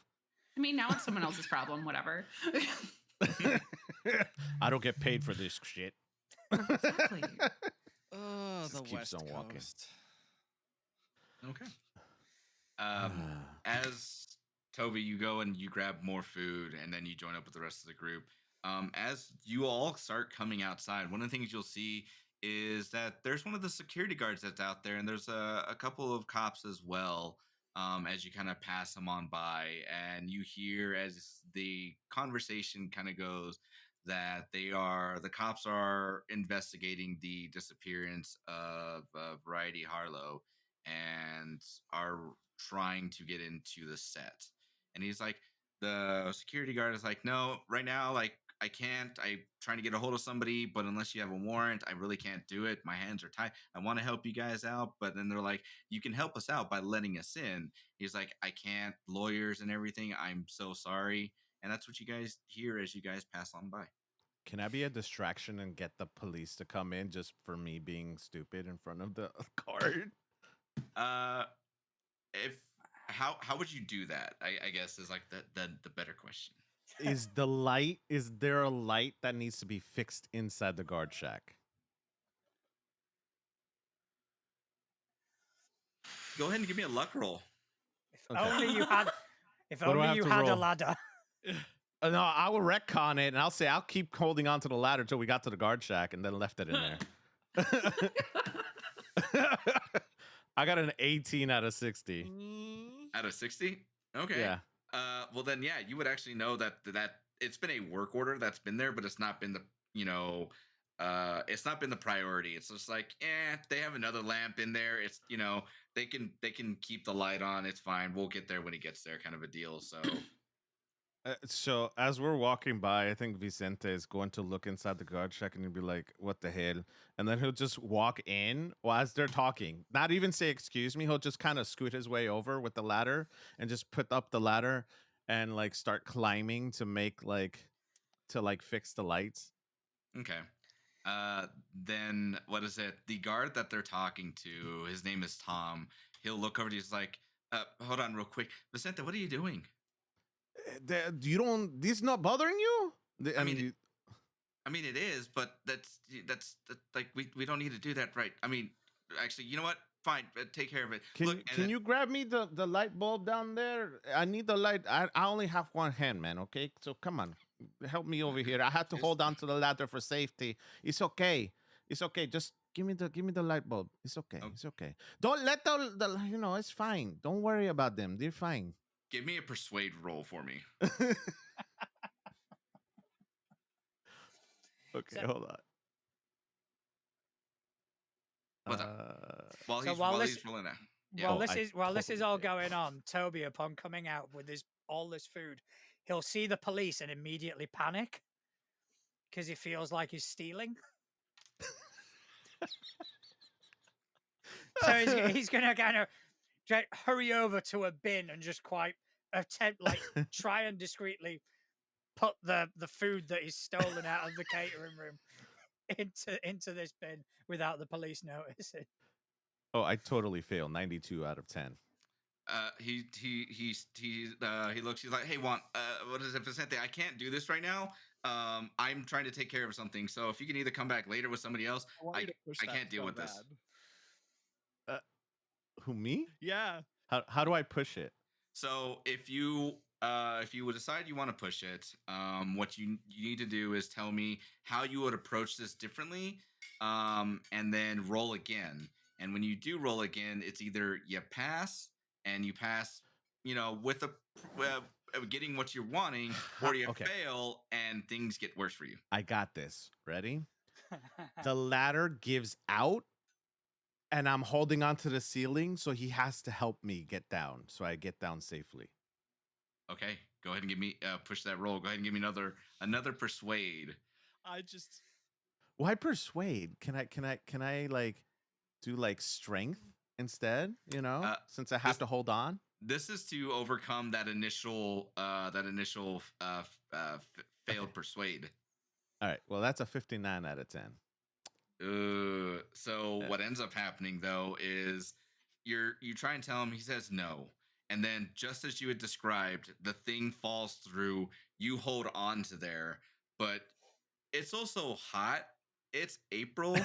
I mean, now it's someone else's problem. Whatever. I don't get paid for this shit. Exactly. Oh, Just the keeps West on walking. Coast. Okay. As Toby, you go and you grab more food, and then you join up with the rest of the group. As you all start coming outside, one of the things you'll see is that there's one of the security guards that's out there, and there's a couple of cops as well. As you kind of pass them on by, and you hear as the conversation kind of goes that the cops are investigating the disappearance of Variety Harlow and are trying to get into the set. And he's like, the security guard is like, no, right now, like, I can't. I'm trying to get a hold of somebody, but unless you have a warrant, I really can't do it. My hands are tied. I want to help you guys out, but then they're like, you can help us out by letting us in. He's like, I can't. Lawyers and everything. I'm so sorry. And that's what you guys hear as you guys pass on by. Can I be a distraction and get the police to come in just for me being stupid in front of the guard? If how would you do that? I guess is like the better question. Is there a light that needs to be fixed inside the guard shack? Go ahead and give me a luck roll. If only you had, if What do I only have you to had a roll? ladder. No, I will retcon it and I'll say I'll keep holding on to the ladder till we got to the guard shack and then left it in there. I got an 18 out of 60. Out of 60? Okay. Yeah. Well then, yeah, you would actually know that it's been a work order that's been there, but it's not been it's not been the priority. It's just like, they have another lamp in there. It's they can keep the light on. It's fine. We'll get there when he gets there, kind of a deal. So as we're walking by, I think Vicente is going to look inside the guard shack and he'll be like, "What the hell?" And then he'll just walk in while they're talking, not even say "excuse me." He'll just kind of scoot his way over with the ladder and just put up the ladder. and like start climbing to make to fix the lights. Okay. Then what is it? The guard that they're talking to, his name is Tom. He'll look over to you. He's like, hold on real quick. Vicente, what are you doing? You don't. This not bothering you? I mean, it is, but that's like we don't need to do that, right? I mean, actually, you know what? Fine, take care of it. Can you grab me the light bulb down there? I need the light. I only have one hand, man. Okay, so come on, help me over here. I have to hold on to the ladder for safety. It's okay. It's okay. Just give me the light bulb. It's okay. Oh. It's okay. Don't let the it's fine. Don't worry about them. They're fine. Give me a persuade roll for me. Okay, So- hold on. What's up? While So he's while while this- he's rolling that. While Oh, this I is totally all failed. going on, Toby, upon coming out with all this food, he'll see the police and immediately panic because he feels like he's stealing. So he's gonna kind of hurry over to a bin and just quite attempt, like, try and discreetly put the food that he's stolen out of the catering room into this bin without the police noticing. Oh, I totally failed. 92 out of 10. He looks. He's like, "Hey, Juan, what is it, Vicente? I can't do this right now. I'm trying to take care of something. So if you can either come back later with somebody else, want you to push I that can't deal so with this." bad. Who, me? Yeah. How do I push it? So if you would decide you want to push it, what you need to do is tell me how you would approach this differently, and then roll again. And when you do roll again, it's either you pass and you pass, with getting what you're wanting, or you Okay. fail and things get worse for you. I got this. Ready? The ladder gives out and I'm holding onto the ceiling, so he has to help me get down, so I get down safely. Okay, go ahead and give me push that roll. Go ahead and give me another persuade. I just Why persuade? Can I like do like strength instead, since I have this- to hold on? This is to overcome that initial failed persuade. All right. Well, that's a 59 out of 10. So what ends up happening though is you try and tell him, he says no, and then just as you had described, the thing falls through. You hold on to there, but it's also hot. It's April.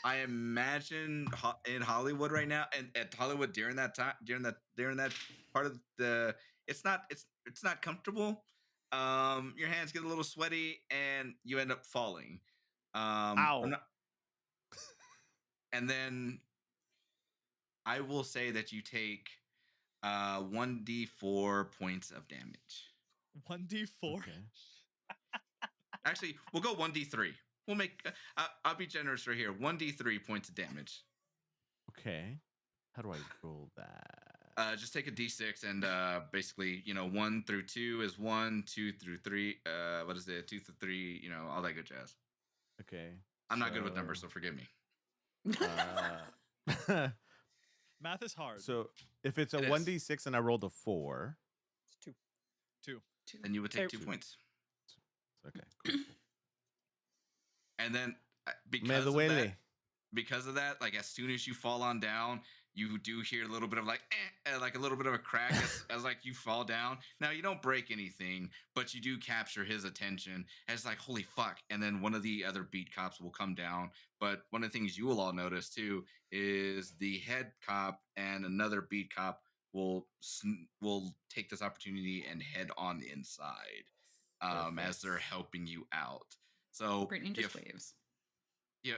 I imagine in Hollywood right now, and at Hollywood during that time, during that part of the, it's not comfortable. Your hands get a little sweaty, and you end up falling. Ow. And then I will say that you take 1d4 points of damage. 1d4. Okay. Actually, we'll go 1d3. We'll make. I'll be generous right here. 1d3 points of damage. Okay. How do I roll that? Just take a d6 and basically, 1 through 2 is 1, 2 through 3. What is it? 2 through 3. All that good jazz. Okay. I'm not good with numbers, so forgive me. Math is hard. So if it's a It is. 1d6 and I rolled a 4, It's 2. 2. Then you would take 2 Two. points. okay, cool. And then Me because of duele. that, like as soon as you fall on down, you do hear a little bit of like a little bit of a crack as like you fall down. Now you don't break anything, but you do capture his attention as like, holy fuck. And then one of the other beat cops will come down. But one of the things you will all notice too is the head cop and another beat cop will take this opportunity and head on inside as they're helping you out. So Brittany just waves. you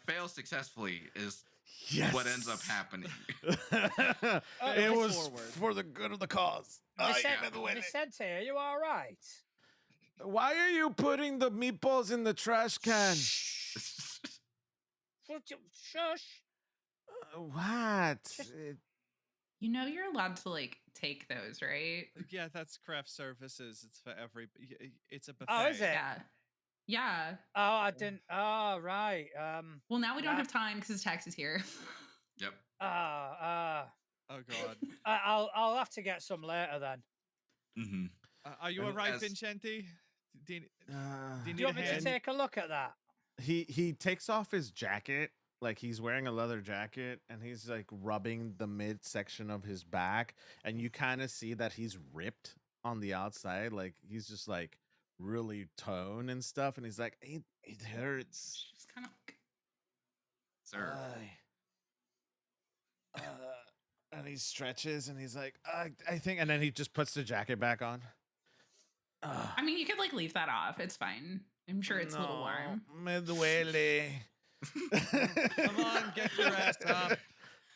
fail successfully is Yes. what ends up happening. It was forward. for the good of the cause. Vicente, are you all right? Why are you putting the meatballs in the trash can? Shush. What? You're allowed to like take those, right? Yeah, that's craft services. It's for every. It's a buffet. Oh, is it? Yeah. Yeah. Oh, I didn't. Oh, right. Well, now we don't Yeah. have time because tax is here. Yep. Oh god. I'll have to get some later then. Mm-hmm. Are you And alright, as Vincenti? Do you Uh, do you Do need you a want me to hand? take a look at that? he takes off his jacket, like he's wearing a leather jacket, and he's like rubbing the midsection of his back, and you kind of see that he's ripped on the outside, like he's just like really toned and stuff, and he's like, it hurts. She's kind of like, sir. Uh, and he stretches, and he's like, I think, and then he just puts the jacket back on. I mean, you could like leave that off. It's fine. I'm sure it's a little warm. Me duele. Come on, get your ass up.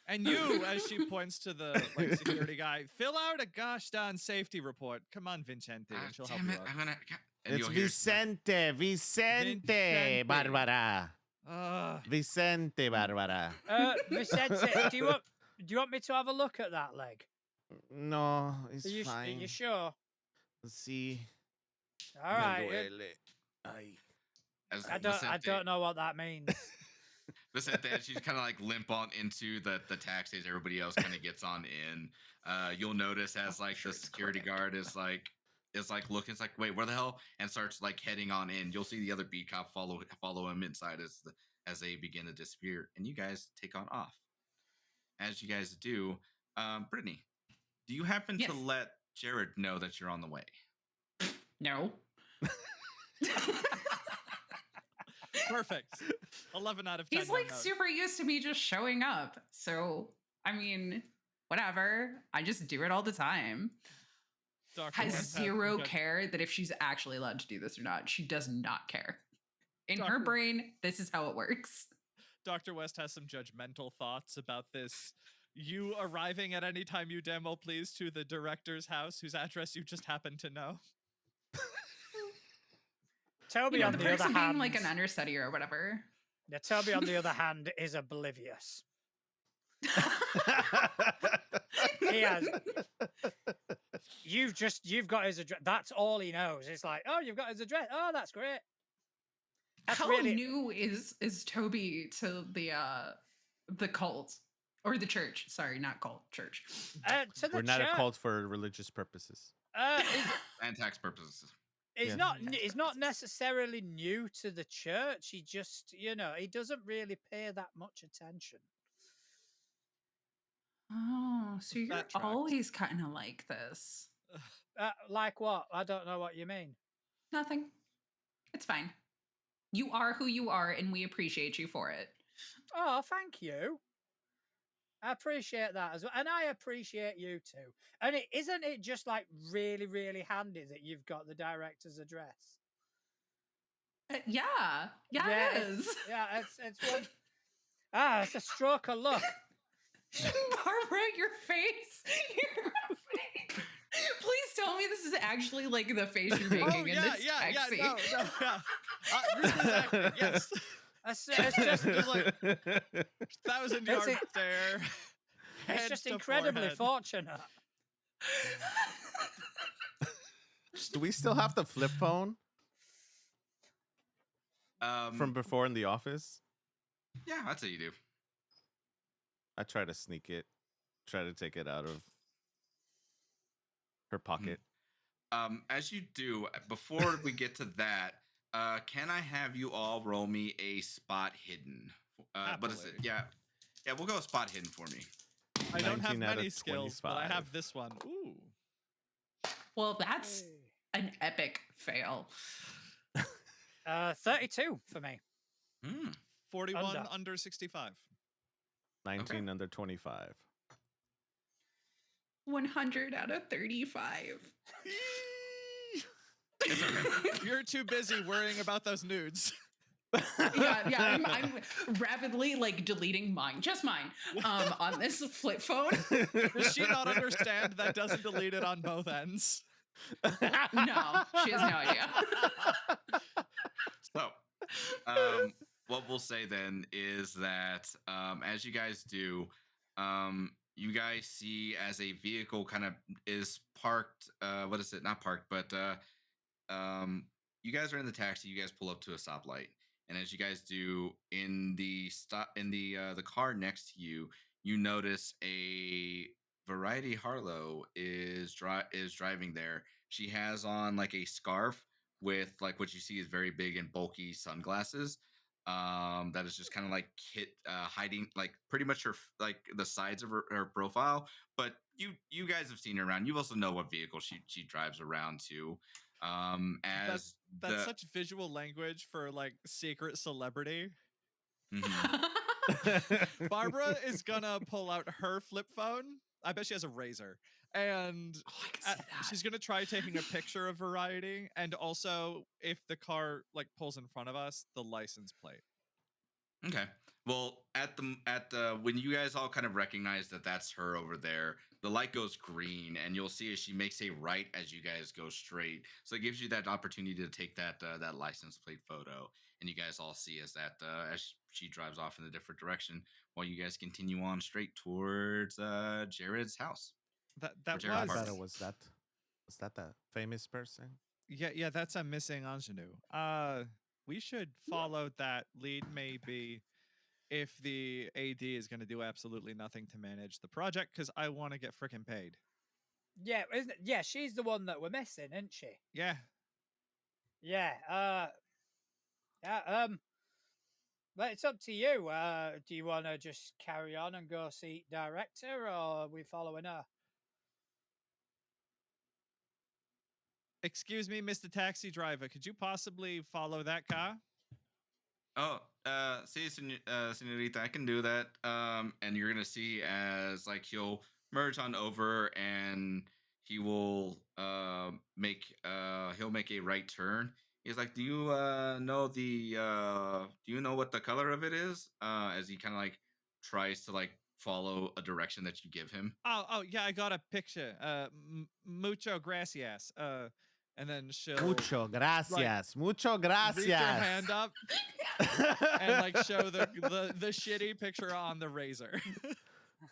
And you, as she points to the like security guy, fill out a gosh darn safety report. Come on, Vincenti, and she'll help Damn you it! out. I'm gonna. And It's you'll hear Vicente, Vicente, Vicente. Barbara. Vicente, Barbara. Vicente, do you want me to have a look at that leg? No, it's Are you, fine. are you sure? See, All me right. duele. Ay. as I Vicente, don't know what that means. Vicente, as she's kind of like limp on into the taxi as everybody else kind of gets on in. You'll notice as like sure the it's security quick. guard is like looking, it's like, wait, where the hell? And starts like heading on in. You'll see the other beat cop follow him inside as they begin to disappear, and you guys take on off. As you guys do, Brittany, do you happen Yes. to let Jared know that you're on the way? No. Perfect. 11 out of 10. He's like no note. super used to me just showing up. So, I mean, whatever. I just do it all the time. Dr. Has West zero some judge- care that if she's actually allowed to do this or not. She does not care. In her Dr. brain, this is how it works. Dr. West has some judgmental thoughts about this. You arriving at any time you demo, please, to the director's house, whose address you just happen to know. Toby, You know, on the the other person being hand, like an understudy or whatever. yeah, Toby, on the other hand, is oblivious. He has. You've got his address. That's all he knows. It's like, oh, you've got his address. Oh, that's great. That's How really new is Toby to the cult or the church? Sorry, not cult, church. to the We're not church. a cult for religious purposes. And tax purposes. He's Yeah. not. He's not necessarily new to the church. He just, he doesn't really pay that much attention. Oh, so you're That tracks. always kind of like this. Like what? I don't know what you mean. Nothing. It's fine. You are who you are, and we appreciate you for it. Oh, thank you. I appreciate that as well, and I appreciate you too. And isn't it just like really, really handy that you've got the director's address? Yeah, Yeah, it is. It's one. It's a stroke of luck. Barbara, your face. Your face. Please tell me this is actually like the face you're making in this taxi. No, yeah. Ruth is accurate, yes. It's just, Just like 1,000-yard it. stare. it's head just to incredibly forehead. fortunate. Do we still have the flip phone Um, from before in the office? yeah, that's what you do. I try to sneak it, try to take it out of her pocket. As you do, before we get to that, can I have you all roll me a spot hidden? What is it? Happily. Yeah, we'll go spot hidden for me. I don't have 19 out of many skills, but I 25. have this one. Ooh. Well, that's an epic fail. 32 for me. 41 Under. under 65. 19 under 25. 100 out of 35. You're too busy worrying about those nudes. yeah. I'm rapidly like deleting mine, just mine, on this flip phone. Does she not understand that doesn't delete it on both ends? No, she has no idea. So, what we'll say then is that as you guys do, you guys see as a vehicle kind of is parked. What is it? Not parked, but you guys are in the taxi. You guys pull up to a stoplight, and as you guys do in the car next to you, you notice a Variety Harlow is driving there. She has on like a scarf with like what you see is very big and bulky sunglasses. That is just kind of like hiding like pretty much like the sides of her profile. But you guys have seen her around. You also know what vehicle she drives around to. That As that's the such visual language for like secret celebrity. mhm. Barbara is gonna pull out her flip phone. I bet she has a razor, and Oh, I can see that. she's gonna try taking a picture of Variety, and also if the car like pulls in front of us, the license plate. Okay. Well, at the when you guys all kind of recognize that that's her over there, the light goes green, and you'll see as she makes a right as you guys go straight. So it gives you that opportunity to take that license plate photo, and you guys all see as she drives off in a different direction, while you guys continue on straight towards Jared's house That or that Jared's I was bet it apartment. was that the famous person? yeah, that's a missing ingenue. We should follow that lead maybe if the AD is gonna do absolutely nothing to manage the project because I want to get frickin' paid. Yeah, isn't it? Yeah, she's the one that we're missing, isn't she? Yeah. Yeah. Yeah. But it's up to you. Do you want to just carry on and go see director, or are we following her? Excuse me, Mr. Taxi Driver, could you possibly follow that car? Oh, see, senorita, I can do that. And you're gonna see as like he'll merge on over, and he will he'll make a right turn. He's like, "Do you know do you know what the color of it is?" As he kind of like tries to like follow a direction that you give him. Oh, yeah, I got a picture. Mucho gracias. And then she'll Mucho like gracias. Mucho reach her hand gracias. up and like show the shitty picture on the razor.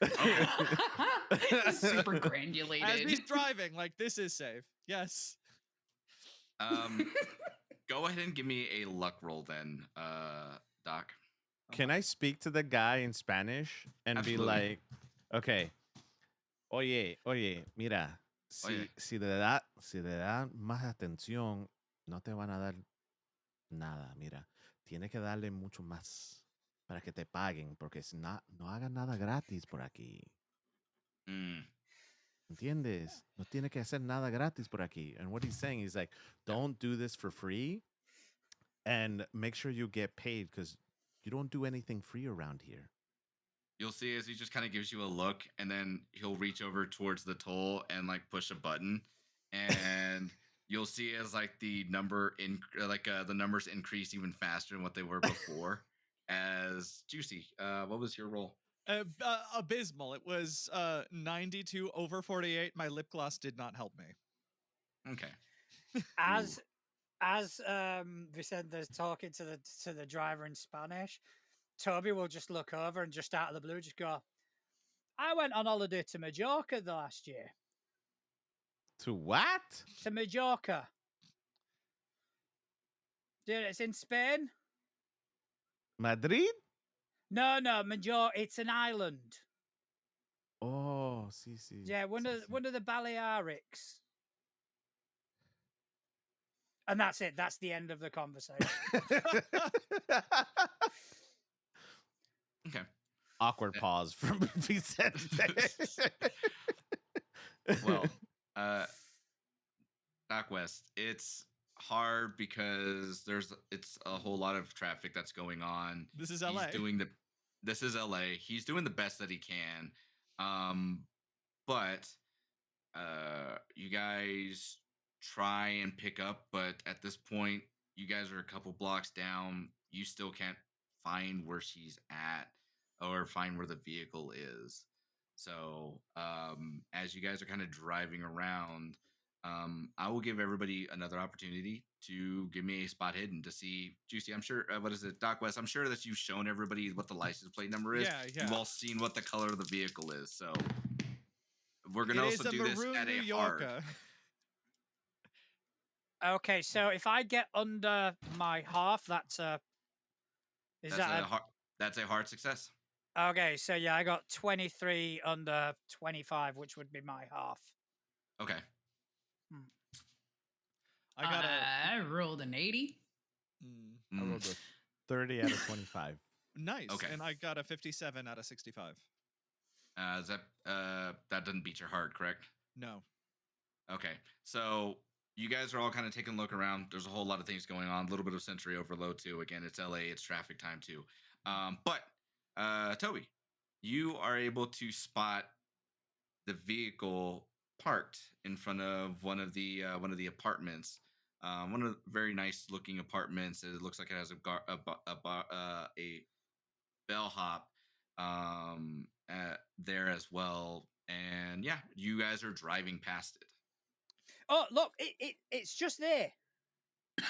Okay. Super As granulated. he's driving, like this is safe. Yes. Um, go ahead and give me a luck roll then, Doc. Can I speak to the guy in Spanish and be Absolutely. like, okay, oye, mira, Oh yeah. si le da más atención, no te van a dar nada, mira. Tiene que darle mucho más para que te paguen, porque si no hagan nada gratis por aquí. Mm. ¿Entiendes? No tiene que hacer nada gratis por aquí. And what he's saying is like, don't do this for free and make sure you get paid because you don't do anything free around here. You'll see as he just kind of gives you a look, and then he'll reach over towards the toll and like push a button, and you'll see as like the numbers increase even faster than what they were before. As Juicy, what was your roll? Abysmal. It was 92 over 48. My lip gloss did not help me. Okay. As Vicente's talking to the driver in Spanish, Toby will just look over and just out of the blue just go, "I went on holiday to Majorca the last year." To what? To Majorca. Dude, it's in Spain. Madrid? No, Majorca. It's an island. Oh, sí, sí. Yeah, one sí, of sí. one of the Balearics. And that's it. That's the end of the conversation. Okay. Awkward pause from Vicente. Well, uh, Doc West, it's hard because it's a whole lot of traffic that's going on. This is He's LA. doing the This is LA. He's doing the best that he can. But you guys try and pick up, but at this point, you guys are a couple blocks down. You still can't find where she's at or find where the vehicle is. So, as you guys are kind of driving around, I will give everybody another opportunity to give me a spot hidden to see. Juicy, I'm sure. What is it, Doc West? I'm sure that you've shown everybody what the license plate number is. Yeah. You've all seen what the color of the vehicle is. So we're gonna It also is a do this maroon at New a hard. Yorker. Okay, so if I get under my half, that's a. Is That's that a hard. That's a hard success. Okay, so yeah, I got 23 under 25, which would be my half. Okay. I got a I rolled an 80. mm, I Mm, rolled a 30 out of 25. nice, Okay. and I got a 57 out of 65. is that doesn't beat your heart, correct? No. Okay. So you guys are all kind of taking a look around. There's a whole lot of things going on. A little bit of sensory overload too. Again, it's LA. It's traffic time too. But Toby, you are able to spot the vehicle parked in front of one of the apartments. One of the very nice looking apartments. It looks like it has a bellhop there as well. And yeah, you guys are driving past it. Oh, look, it's just there. As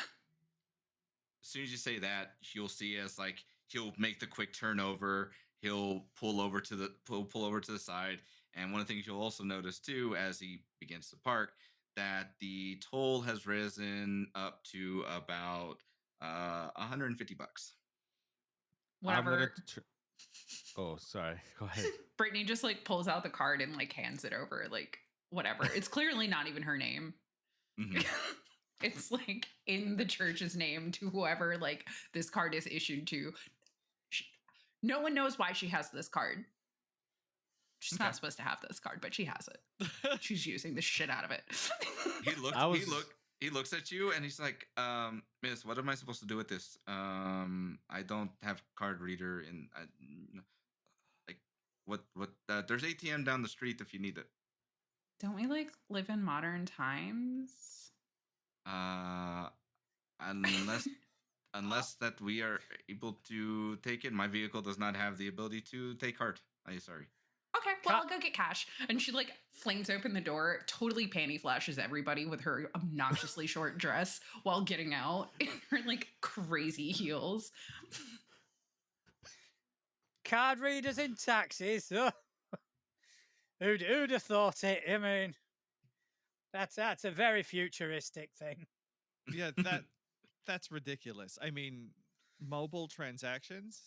soon as you say that, you'll see as like he'll make the quick turnover. He'll pull over to the pull over to the side. And one of the things you'll also notice too, as he begins to park, that the toll has risen up to about $150. I'm gonna. Whatever. Oh, sorry. Go ahead. Brittany just like pulls out the card and like hands it over. Like, whatever. It's clearly not even her name. Mhm. It's like in the church's name to whoever like this card is issued to. No one knows why she has this card. She's Okay. not supposed to have this card, but she has it. She's using the shit out of it. He looks at you and he's like, Miss, what am I supposed to do with this? I don't have card reader and like what there's ATM down the street if you need it. Don't we like live in modern times? Uh unless that we are able to take it. My vehicle does not have the ability to take card. I'm sorry. Okay, well, I'll go get cash. And she like flings open the door, totally panty flashes everybody with her obnoxiously short dress while getting out in her like crazy heels. Card readers in taxis. Oh. Who'd have thought it? I mean, that's a very futuristic thing. Yeah, that's ridiculous. I mean, mobile transactions,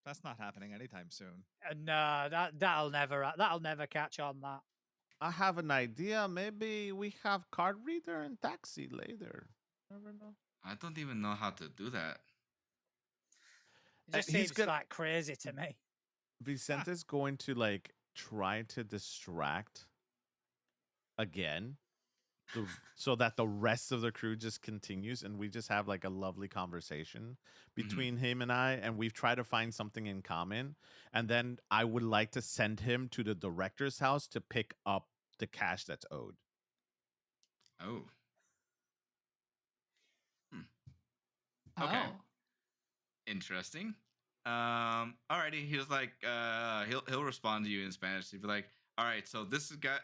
that's not happening anytime soon. No, that'll never catch on. That I have an idea. Maybe we have card reader and taxi later. Never know. I don't even know how to do that. it just He's seems gonna. like crazy to me. Vicente's going to like try to distract again, so that the rest of the crew just continues and we just have like a lovely conversation between him and I, and we've tried to find something in common. And then I would like to send him to the director's house to pick up the cash that's owed. Oh. Okay. Oh. Interesting. Alrighty. He was like, he'll respond to you in Spanish. He'll be like, all right, so this is got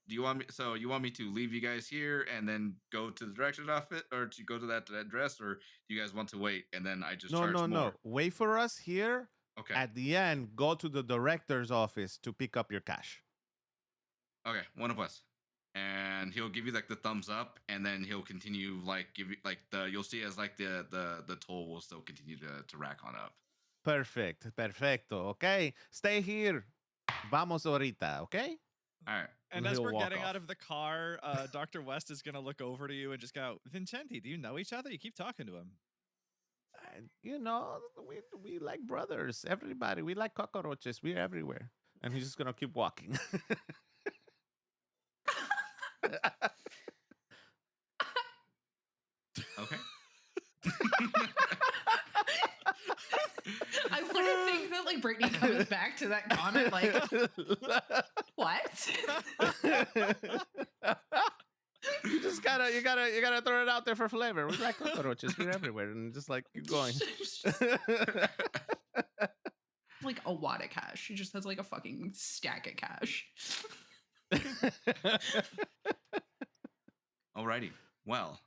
do you want me so you want me to leave you guys here and then go to the director's office or to go to that address, or do you guys want to wait and then I just No, charge no, more? no. Wait for us here. Okay. At the end, go to the director's office to pick up your cash. Okay, one of us. And he'll give you like the thumbs up, and then he'll continue like give you like you'll see as like the toll will still continue to rack on up. Perfecto. Okay, stay here. Vamos ahorita. Okay. All right. And And as he'll we're walk getting out off. of the car, Dr. West is going to look over to you and just go, Vincenti, do you know each other? You keep talking to him. You know, we like brothers. Everybody, we like cockroaches. We're everywhere. And he's just gonna keep walking. Okay. I want to think that like Brittany comes back to that comment like, what? you gotta throw it out there for flavor. We like cockroaches. We're everywhere, and just like keep going. Like a wad of cash. She just has like a fucking stack of cash. Alrighty. Well,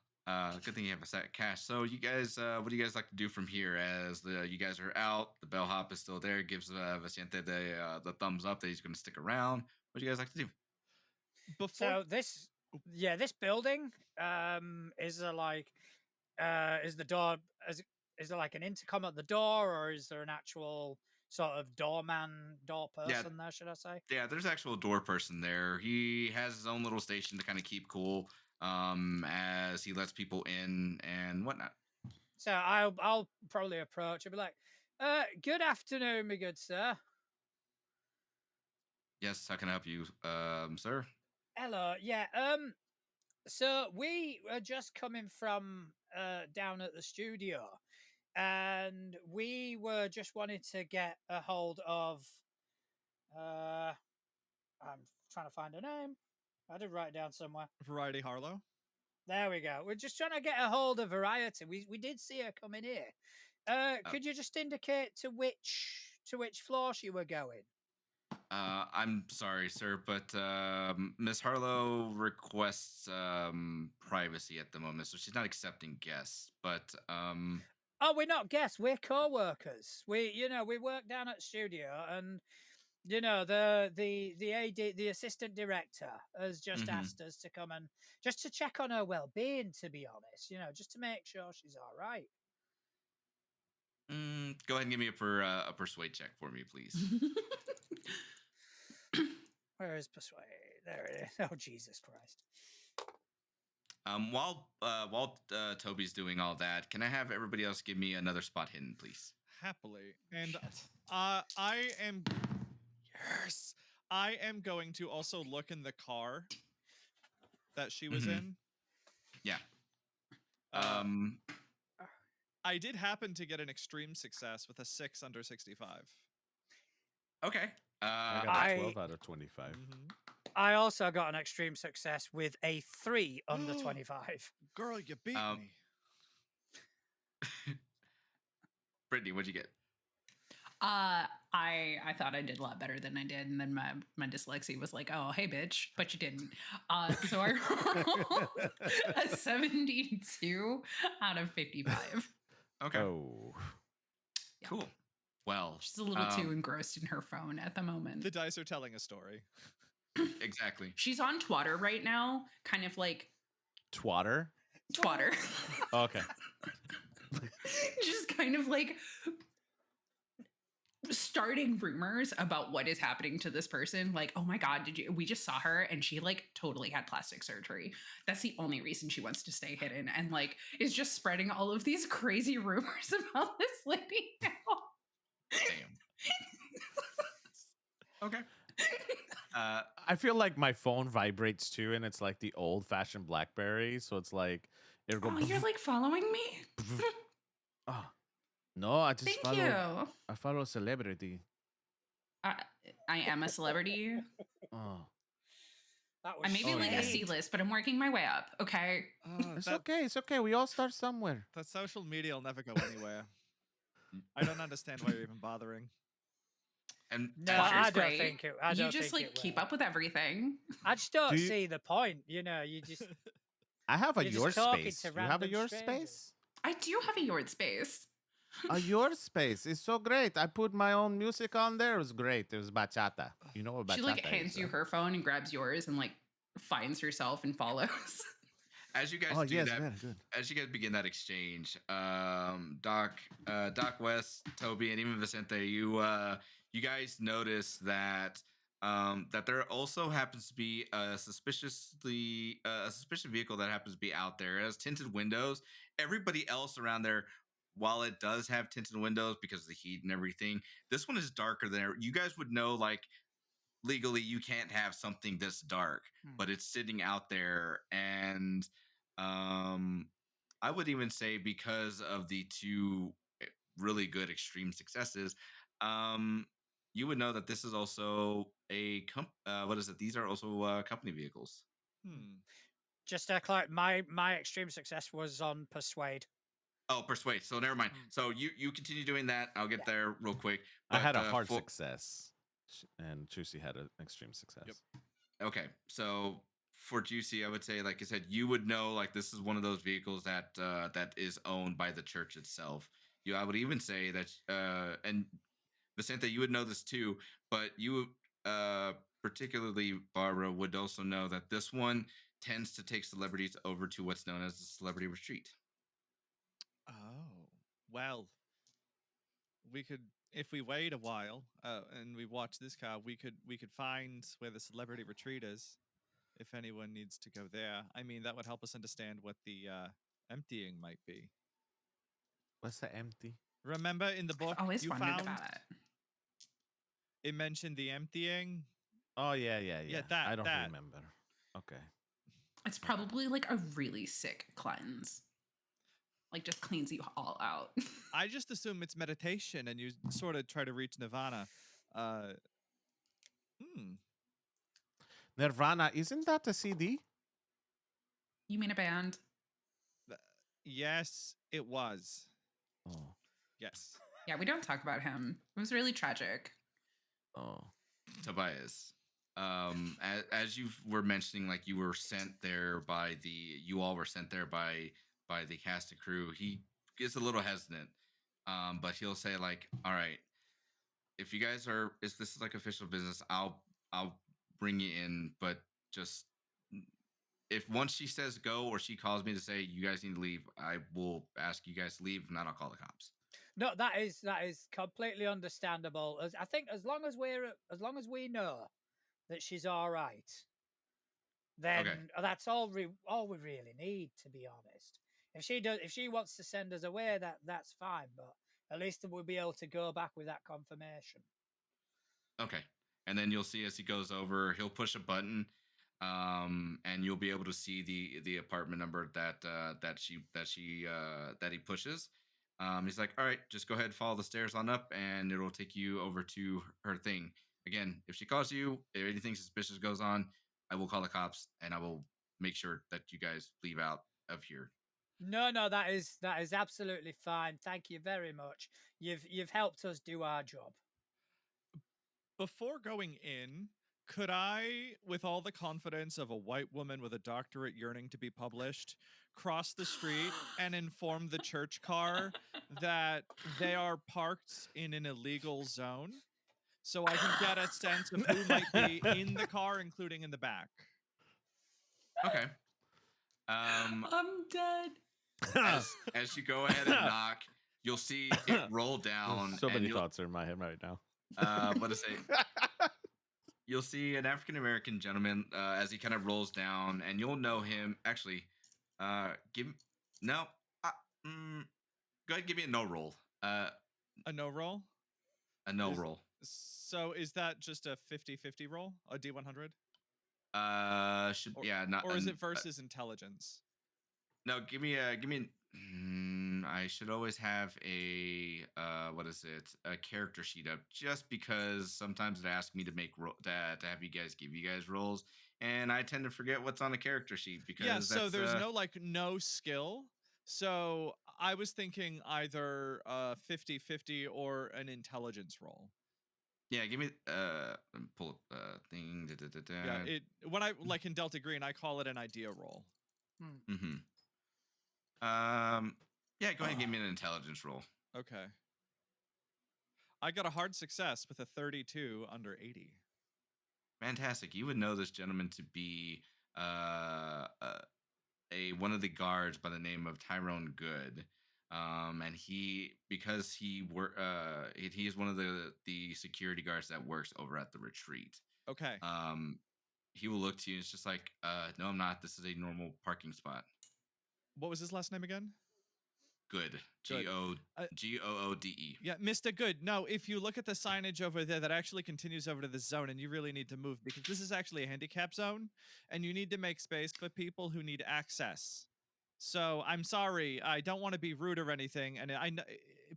good thing you have a set of cash. So you guys, what do you guys like to do from here? As you guys are out, the bellhop is still there. Gives Vicente the thumbs up that he's going to stick around. What do you guys like to do? Before So this building is there like is the door is there like an intercom at the door, or is there an actual sort of doorman, door Yeah. person there, should I say? Yeah, there's actual door person there. He has his own little station to kind of keep cool, as he lets people in and whatnot. So I'll probably approach and be like, good afternoon, my good sir. Yes, how can I help you, sir? Hello, yeah. So we are just coming from down at the studio, and we were just wanting to get a hold of. I'm trying to find a name. I did write it down somewhere. Variety Harlow. There we go. We're just trying to get a hold of Variety. We did see her coming here. Could you just indicate to which floor she were going? I'm sorry, sir, but Miss Harlow requests privacy at the moment, so she's not accepting guests. But Oh, we're not guests. We're co-workers. We work down at studio, and the AD, the assistant director, has just Mhm. asked us to come and just to check on her well-being. To be honest, just to make sure she's all right. Go ahead and give me a persuade check for me, please. Where is persuade? There it is. Oh, Jesus Christ! While Toby's doing all that, can I have everybody else give me another spot hidden, please? Happily. And Shit. I am yes. I am going to also look in the car that she was Mhm. in. Yeah. Uh, I did happen to get an extreme success with a 6 under 65. Okay. I got I- a 12 out of 25. Mhm. I also got an extreme success with a 3 under 25. Girl, you beat me. Brittany, what'd you get? I thought I did a lot better than I did, and then my dyslexia was like, "Oh, hey, bitch," but you didn't. So I rolled a 72 out of 55. Okay. Oh. Yeah. Cool. Well, She's a little too engrossed in her phone at the moment. The dice are telling a story. exactly. She's on Twatter right now, kind of like Twatter? Twatter. Okay. Just kind of like starting rumors about what is happening to this person. Like, oh my God, we just saw her and she like totally had plastic surgery. That's the only reason she wants to stay hidden, and like is just spreading all of these crazy rumors about this lady now. Damn. Okay. I feel like my phone vibrates too, and it's like the old fashioned Blackberry. So it's like, it'll go. Oh, you're like following me? Oh, no, I just Thank follow. you. I follow a celebrity. I am a celebrity. Oh, That I may be like a shade. C-list, but I'm working my way up. Okay. it's okay. It's okay. We all start somewhere. That social media will never go anywhere. I don't understand why you're even bothering. And No, Twatter's I don't great. think it. I You don't just think like it keep will. up with everything. I just don't Do you- see the point. You just I have a You're your just talking space. to You have a random your strangers. space? I do have a yard space. A your space is so great. I put my own music on there. It was great. It was bachata. You know what bachata She like hands is, you right? her phone and grabs yours and like finds herself and follows. as you guys Oh do yes, that, very good. as you guys begin that exchange, Doc West, Toby, and even Vicente, you guys notice that that there also happens to be a suspicious vehicle that happens to be out there. It has tinted windows. Everybody else around there, while it does have tinted windows because of the heat and everything, this one is darker than you guys would know. Like legally, you can't have something this dark, but it's sitting out there, and I would even say because of the two really good extreme successes, um, you would know that this is also what is it? These are also company vehicles. just like my extreme success was on persuade. Oh, persuade. So never mind. So you continue doing that. I'll get there real quick. I had a But, hard success, and Juicy had an extreme success. Yep. Okay, so for Juicy, I would say, like I said, you would know like this is one of those vehicles that that is owned by the church itself. I would even say that, and Vicente, you would know this too, but you, particularly Barbara, would also know that this one tends to take celebrities over to what's known as the celebrity retreat. Oh, well, we could if we wait a while and we watch this car, we could find where the celebrity retreat is. If anyone needs to go there, I mean, that would help us understand what the emptying might be. What's the empty? Remember in the book I've always you wondered found, about it. it mentioned the emptying. Oh yeah. Yeah, I don't that. remember. Okay. It's probably like a really sick cleanse. Like just cleans you all out. I just assume it's meditation and you sort of try to reach nirvana. Nirvana, isn't that a CD? You mean a band? Yes, it was. Oh. Yes. Yeah, we don't talk about him. It was really tragic. Oh. Tobias, as you were mentioning, like you were sent there by you all were sent there by the cast and crew. He gets a little hesitant, but he'll say like, "All right, if you guys are, is this is like official business, I'll bring you in, but just if once she says go or she calls me to say you guys need to leave, I will ask you guys to leave, and then I'll call the cops." No, that is completely understandable. I think as long as we know that she's all right, then Okay. that's all we really need, to be honest. If she wants to send us away, that's fine. But at least we'll be able to go back with that confirmation. Okay. And then you'll see as he goes over, he'll push a button, and you'll be able to see the apartment number that he pushes. He's like, "All right, just go ahead, follow the stairs on up, and it'll take you over to her thing." Again, if she calls you, if anything suspicious goes on, I will call the cops, and I will make sure that you guys leave out of here. No, that is absolutely fine. Thank you very much. You've helped us do our job. Before going in, could I, with all the confidence of a white woman with a doctorate yearning to be published, cross the street and inform the church car that they are parked in an illegal zone? So I can get a sense of who might be in the car, including in the back. Okay. Um, I'm dead. as you go ahead and knock, you'll see it roll down, So and many thoughts are in my head right now. what to say? You'll see an African American gentleman as he kind of rolls down, and you'll know him. Actually, give no. Uh, go ahead, give me a no roll. A no roll? A no roll. So is that just a 50-50 roll? A D100? Should Or, yeah, not. or is it versus intelligence? No, give me a. I should always have a what is it? A character sheet up, just because sometimes it asks me to make to have you guys give you guys rolls, and I tend to forget what's on the character sheet because Yeah, so that's, there's no skill. So I was thinking either 50-50 or an intelligence roll. Yeah, give me pull up thing. Yeah, when I like in Delta Green, I call it an idea roll. Mm-hmm. Yeah, go ahead and give me an intelligence roll. Okay. I got a hard success with a 32 under 80. Fantastic. You would know this gentleman to be a one of the guards by the name of Tyrone Good. And he because he is one of the security guards that works over at the retreat. Okay. He will look to you and it's just like, no, I'm not. This is a normal parking spot. What was his last name again? Good. Good. Goode. Yeah, Mr. Good. No, if you look at the signage over there, that actually continues over to the zone, and you really need to move because this is actually a handicap zone, and you need to make space for people who need access. So I'm sorry, I don't want to be rude or anything, and I know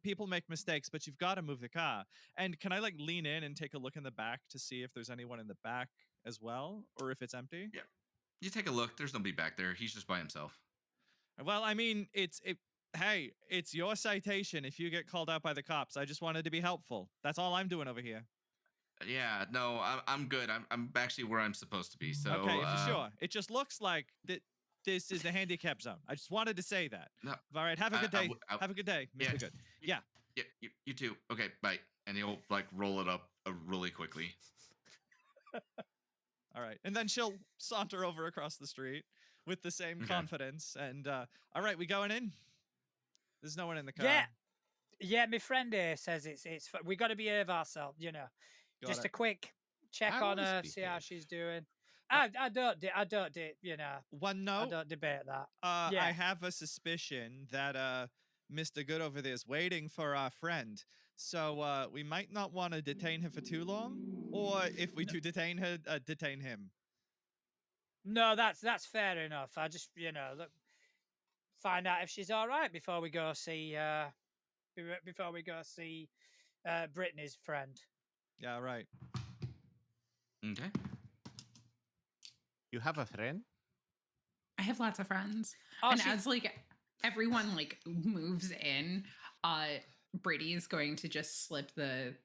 people make mistakes, but you've got to move the car. And can I like lean in and take a look in the back to see if there's anyone in the back as well, or if it's empty? Yeah. You take a look. There's nobody back there. He's just by himself. Well, I mean, hey, it's your citation if you get called out by the cops. I just wanted to be helpful. That's all I'm doing over here. Yeah, no, I'm good. I'm actually where I'm supposed to be. So okay, for sure. It just looks like that this is a handicap zone. I just wanted to say that. No, all right, have a good day. Have a good day, Mr. Yeah, Good. Yeah. Yeah, you too. Okay, bye. And he'll like roll it up really quickly. All right, and then she'll saunter over across the street with the same confidence. And all right, we going in? There's no one in the car. Yeah. Yeah, my friend here says we got to behave ourselves, you know. Got Just it. a quick check I on always her, see how behave. she's doing. Well- I don't, you know, One I note. don't debate that. I Yeah. have a suspicion that Mr. Good over there is waiting for our friend. So we might not want to detain her for too long. Or if we do detain her, detain him. No, that's fair enough. I just, you know, find out if she's all right before we go see Brittany's friend. Yeah, right. Okay. You have a friend? I have lots of friends. Oh, And she's- as like everyone like moves in, Brady is going to just slip the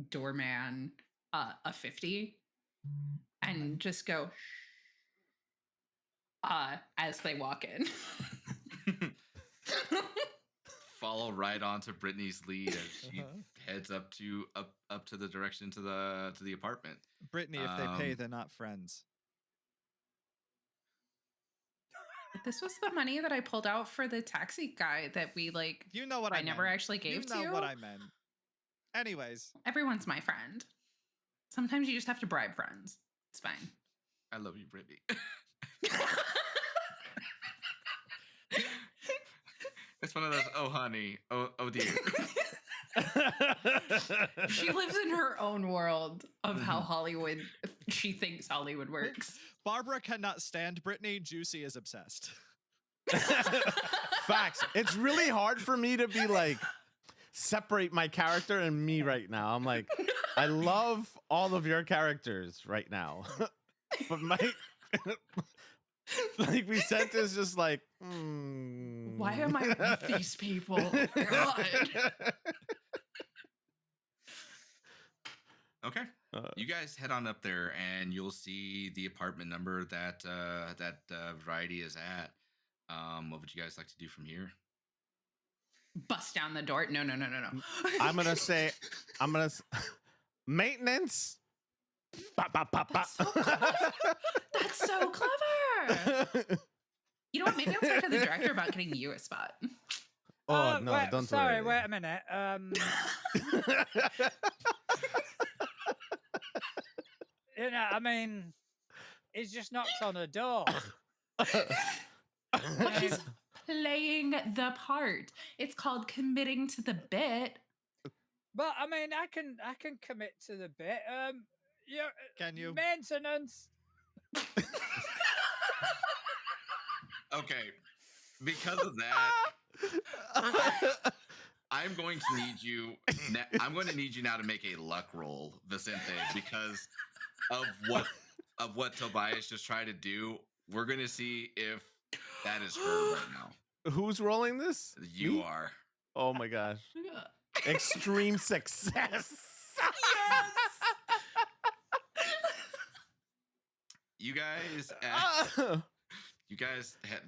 doorman a 50 and just go as they walk in. Follow right onto Brittany's lead as she Uh-huh. heads up to the direction to the apartment. Brittany, if they pay, Um, they're not friends. This was the money that I pulled out for the taxi guy that we like. You know what I never meant. actually gave You to know you. what I meant. Anyways, Everyone's my friend. Sometimes you just have to bribe friends. It's fine. I love you, Brittany. It's one of those. Oh, honey. Oh, dear. She lives in her own world of how Hollywood, she thinks Hollywood works. Barbara cannot stand Brittany. Juicy is obsessed. Facts. It's really hard for me to be like separate my character and me right now. I'm like, I love all of your characters right now, but my like Vicente is just like, Why am I with these people? God. Okay. You guys head on up there, and you'll see the apartment number that Variety is at. What would you guys like to do from here? Bust down the door. No. I'm gonna say, maintenance. Ba, ba, ba, ba. That's so clever. You know what? Maybe I'll talk to the director about getting you a spot. Oh no! wait, Don't sorry, worry. wait a minute. You know, I mean, he's just knocked on a door. But he's playing the part. It's called committing to the bit. But I mean, I can commit to the bit. Yeah. Can you? Maintenance. Okay. Because of that, I'm going to need you. I'm going to need you now to make a luck roll, Vicente, because of what Tobias just tried to do. We're going to see if that is her right now. Who's rolling this? You Me? are. Oh my gosh! Extreme success. You guys.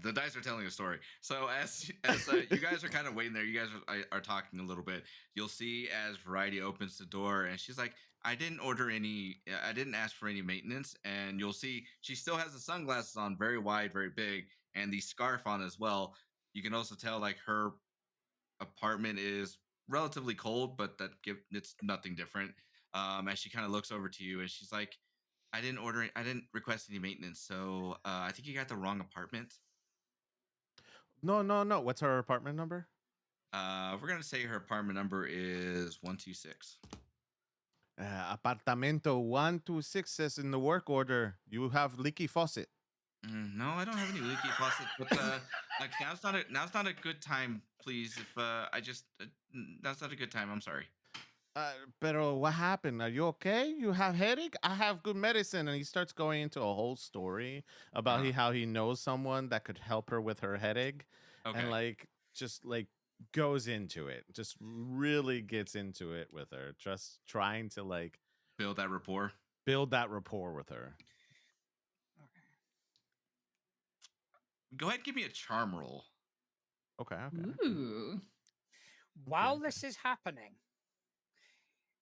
The dice are telling a story. So as you guys are kind of waiting there, you guys are talking a little bit. You'll see as Variety opens the door, and she's like, I didn't ask for any maintenance. And you'll see she still has the sunglasses on, very wide, very big, and the scarf on as well. You can also tell like her apartment is relatively cold, but it's nothing different. As she kind of looks over to you, and she's like, I didn't request any maintenance, so I think you got the wrong apartment. No. What's her apartment number? We're gonna say her apartment number is 126. Apartamento 126 says in the work order you have leaky faucet. No, I don't have any leaky faucet, but like, now's not a good time. Please, if that's not a good time. I'm sorry. Pero what happened? Are you okay? You have headache? I have good medicine. And he starts going into a whole story about how he knows someone that could help her with her headache. Okay. And like just like goes into it. Just really gets into it with her. Just trying to like build that rapport with her. Go ahead and give me a charm roll. Okay. Ooh. While this is happening,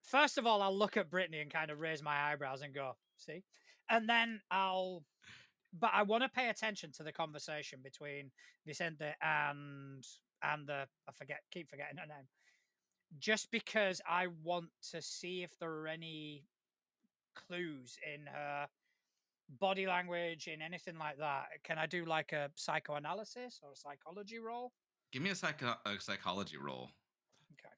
first of all, I'll look at Brittany and kind of raise my eyebrows and go, see? And then but I want to pay attention to the conversation between Vicente and keep forgetting her name. just because I want to see if there are any clues in her body language, in anything like that. Can I do like a psychoanalysis or a psychology roll? Give me a psychology roll. Okay.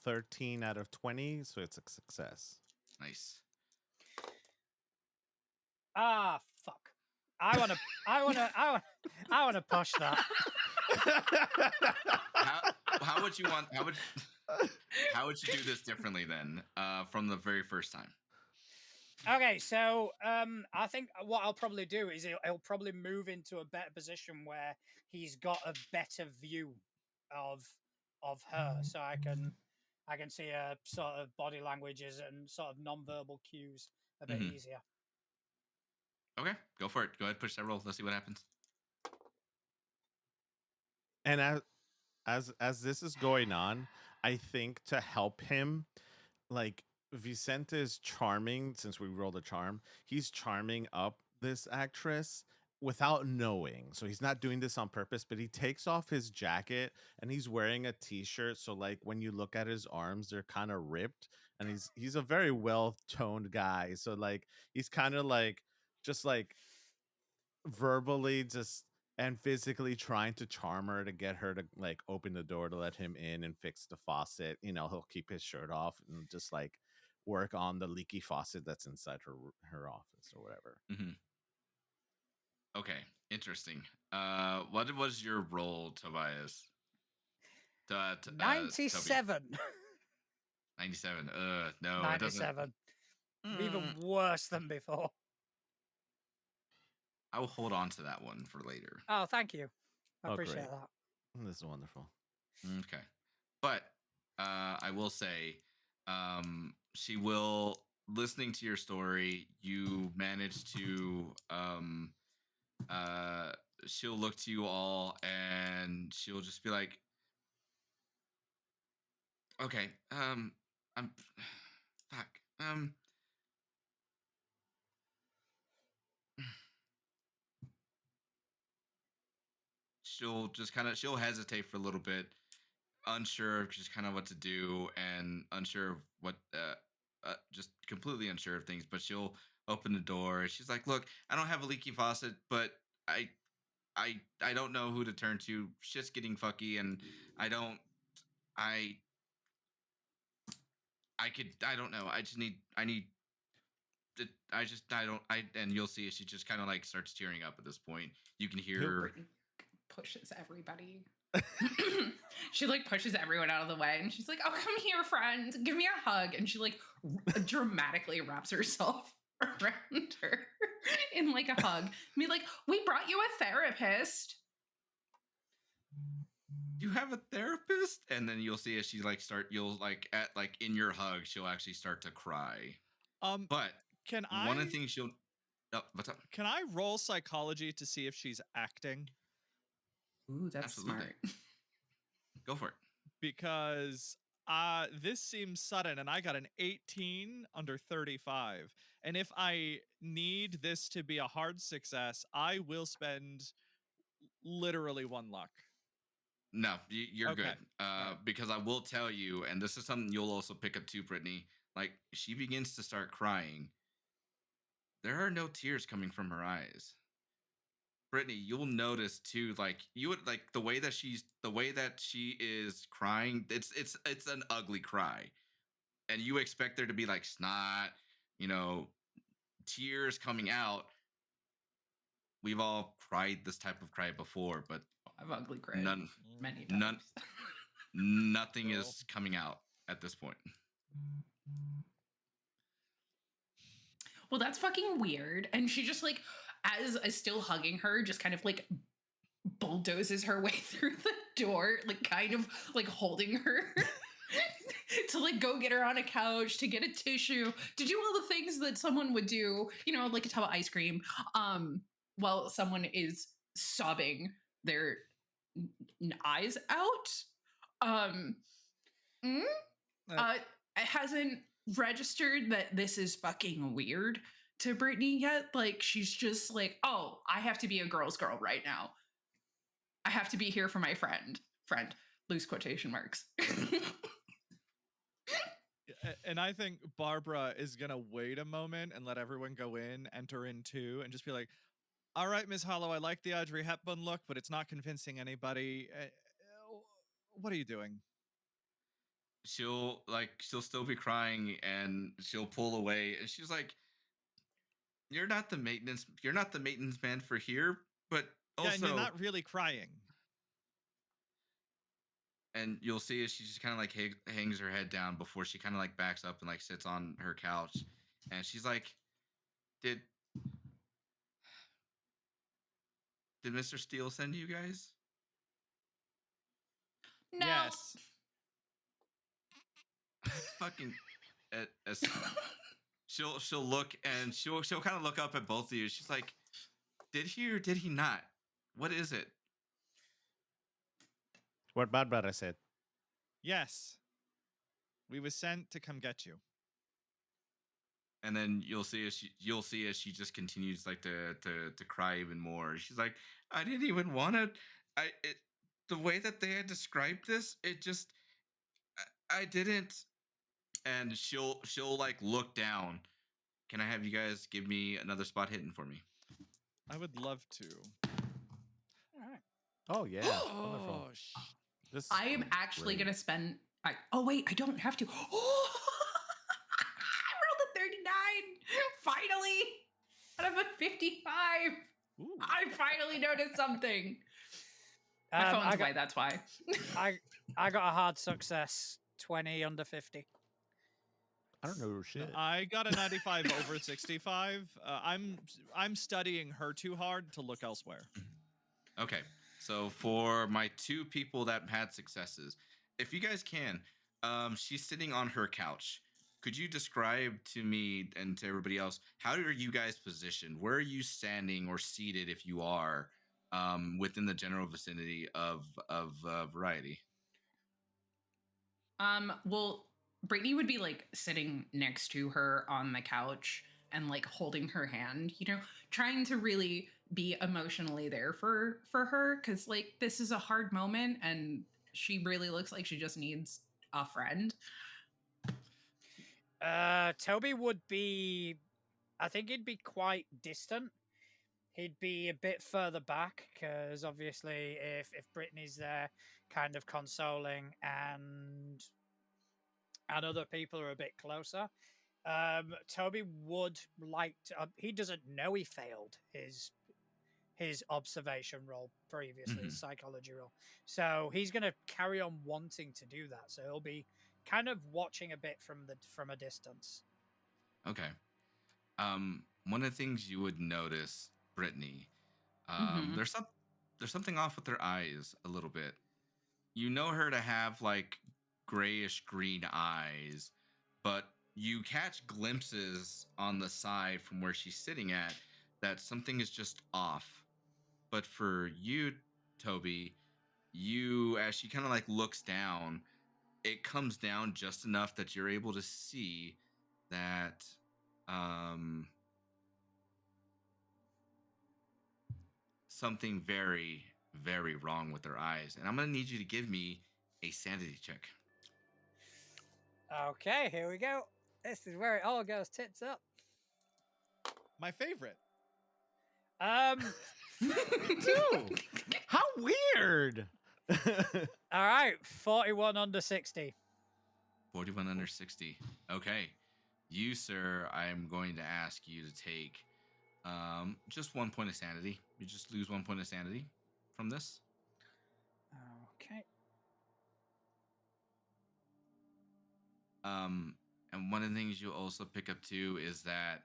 13 out of 20, so it's a success. Nice. Ah, fuck. I want to push that. How would you want? How would you do this differently then, from the very first time? Okay, so I think what I'll probably do is he'll probably move into a better position where he's got a better view of her, so I can see her sort of body languages and sort of non-verbal cues a bit easier. Okay, go for it. Go ahead, push that roll. Let's see what happens. And as this is going on, I think to help him, like Vicente is charming since we rolled a charm. He's charming up this actress without knowing. So he's not doing this on purpose, but he takes off his jacket and he's wearing a t-shirt. So like when you look at his arms, they're kind of ripped. And he's a very well-toned guy. So like he's kind of like just like verbally just and physically trying to charm her to get her to like open the door to let him in and fix the faucet. He'll keep his shirt off and just like work on the leaky faucet that's inside her office or whatever. Okay, interesting. What was your role, Tobias? 97. 97. No, 97. it doesn't. Even worse than before. I will hold on to that one for later. Oh, thank you. I Oh, appreciate great. that. This is wonderful. Okay, but I will say, she will. Listening to your story, you manage to she'll look to you all and she'll just be like, okay, I'm fuck. She'll hesitate for a little bit, unsure of just kind of what to do and unsure of what just completely unsure of things, but she'll open the door. She's like, look, I don't have a leaky faucet, but I I don't know who to turn to. Shit's getting fucky, and I don't. I I don't know. I need. I don't. And you'll see. She just kind of like starts tearing up at this point. You can hear. Brittany pushes everybody. She like pushes everyone out of the way, and she's like, "Oh, come here, friend. Give me a hug." And she like dramatically wraps herself around her in like a hug. Be like, "We brought you a therapist." You have a therapist, and then you'll see as she like start. You'll like at like in your hug, she'll actually start to cry. But one of the things she'll. Oh, what's up? Can I roll psychology to see if she's acting? Ooh, that's Absolutely. smart. Go for it. Because this seems sudden, and I got an 18 under 35. And if I need this to be a hard success, I will spend literally one luck. No, you're Okay. good. Because I will tell you, and this is something you'll also pick up too, Brittany. Like she begins to start crying. There are no tears coming from her eyes. Brittany, you'll notice too, like you would like the way that she is crying. It's an ugly cry, and you expect there to be like snot, you know, tears coming out. We've all cried this type of cry before, but I've ugly cried many none, times. nothing is coming out at this point. Well, that's fucking weird. And she just like, as is still hugging her, just kind of like bulldozes her way through the door, like kind of like holding her to like go get her on a couch, to get a tissue, to do all the things that someone would do, you know, like a tub of ice cream, while someone is sobbing their eyes out. It hasn't registered that this is fucking weird to Brittany yet. Like she's just like, oh, I have to be a girl's girl right now. I have to be here for my friend, loose quotation marks. And I think Barbara is gonna wait a moment and let everyone go in, enter in too, and just be like, "All right, Miss Hollow, I like the Audrey Hepburn look, but it's not convincing anybody. What are you doing?" She'll still be crying, and she'll pull away, and she's like, You're not the maintenance man for here, but Yeah, and you're also," not really crying. and you'll see as she just kind of like hangs her head down before she kind of like backs up and like sits on her couch, and she's like, "Did did Mr. Steele send you guys?" No. Yes. Fucking as she'll look, and she'll kind of look up at both of you. She's like, "Did he or did he not? What is it?" What Barbara said. Yes. We was sent to come get you. And then you'll see as she just continues like to cry even more. She's like, "I didn't even want to. The way that they had described this, it just I didn't." And she'll like look down. "Can I have you guys give me another spot hidden for me?" I would love to. All right. Oh yeah, wonderful. Oh, This I am actually great. gonna spend. Oh wait, I don't have to. Oh, I rolled a 39. Finally, out of a 55. Ooh. I finally noticed something. My phone's I away. That's why. I got a hard success. 20 under 50. I don't know No, shit. I got a 95 over 65. I'm studying her too hard to look elsewhere. Okay. So for my two people that had successes, if you guys can, she's sitting on her couch. Could you describe to me and to everybody else, how are you guys positioned? Where are you standing or seated, if you are, within the general vicinity of variety? Well, Brittany would be like sitting next to her on the couch and like holding her hand, trying to really be emotionally there for her, because like this is a hard moment and she really looks like she just needs a friend. Toby would be, I think he'd be quite distant. He'd be a bit further back because obviously, if Brittany's there, kind of consoling, and other people are a bit closer, Toby would like to. He doesn't know he failed his observation roll previously, his psychology roll. So he's going to carry on wanting to do that. So he'll be kind of watching a bit from a distance. Okay. One of the things you would notice, Brittany, Mhm. there's something off with her eyes a little bit. You know her to have like grayish green eyes, but you catch glimpses on the side from where she's sitting at that something is just off. But for you, Toby, you as she kind of like looks down, it comes down just enough that you're able to see that um something very, very wrong with their eyes. And I'm going to need you to give me a sanity check. Okay, here we go. This is where it all goes tits up. My favorite. Dude, how weird. All right, 41 under 60. 41 under 60. Okay. You, sir, I am going to ask you to take just 1 point of sanity. You just lose 1 point of sanity from this. Okay. And one of the things you also pick up too is that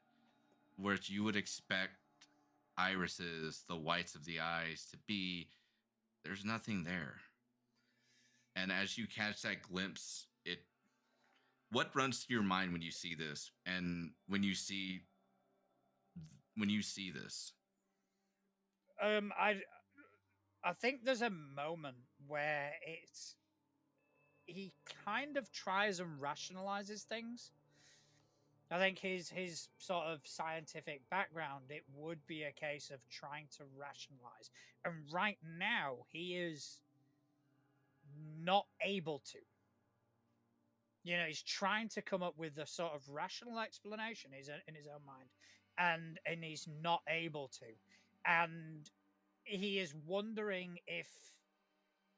where you would expect irises, the whites of the eyes to be, there's nothing there. And as you catch that glimpse, what runs through your mind when you see this, and when you see this? I think there's a moment where he kind of tries and rationalizes things. I think his sort of scientific background, it would be a case of trying to rationalize. And right now, he is not able to. he's trying to come up with a sort of rational explanation in his own mind, and he's not able to, and he is wondering if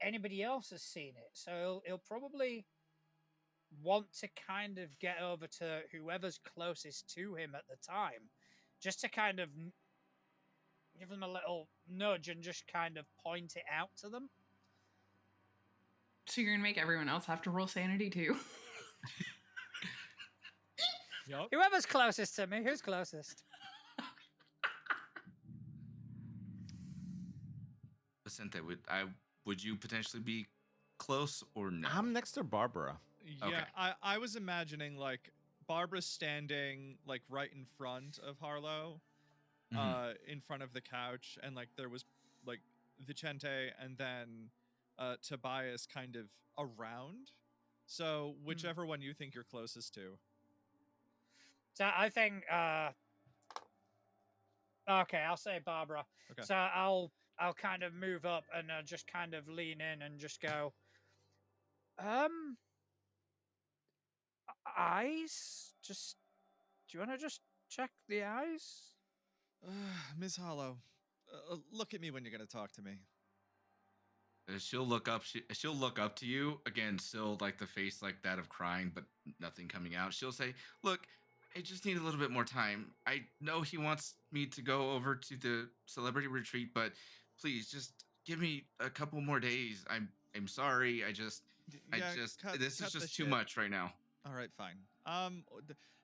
anybody else has seen it. So he'll probably want to kind of get over to whoever's closest to him at the time, just to kind of give them a little nudge and just kind of point it out to them. So you're gonna make everyone else have to roll sanity too. Yup. Whoever's closest to me, who's closest? Vicente, would you potentially be close or no? I'm next to Barbara. Yeah, Okay. I was imagining like Barbara standing like right in front of Harlow, in front of the couch, and like there was like Vicente and then Tobias kind of around. So whichever one you think you're closest to. So I think okay, I'll say Barbara. Okay. So I'll kind of move up and just kind of lean in and just go, eyes? Just do you want to just check the eyes? Miss Hollow, look at me when you're gonna talk to me. She'll look up. She'll look up to you again, still like the face like that of crying, but nothing coming out. She'll say, "Look, I just need a little bit more time. I know he wants me to go over to the celebrity retreat, but please just give me a couple more days. I'm sorry. Yeah, this cut is the just too shit. much right now." All right, fine.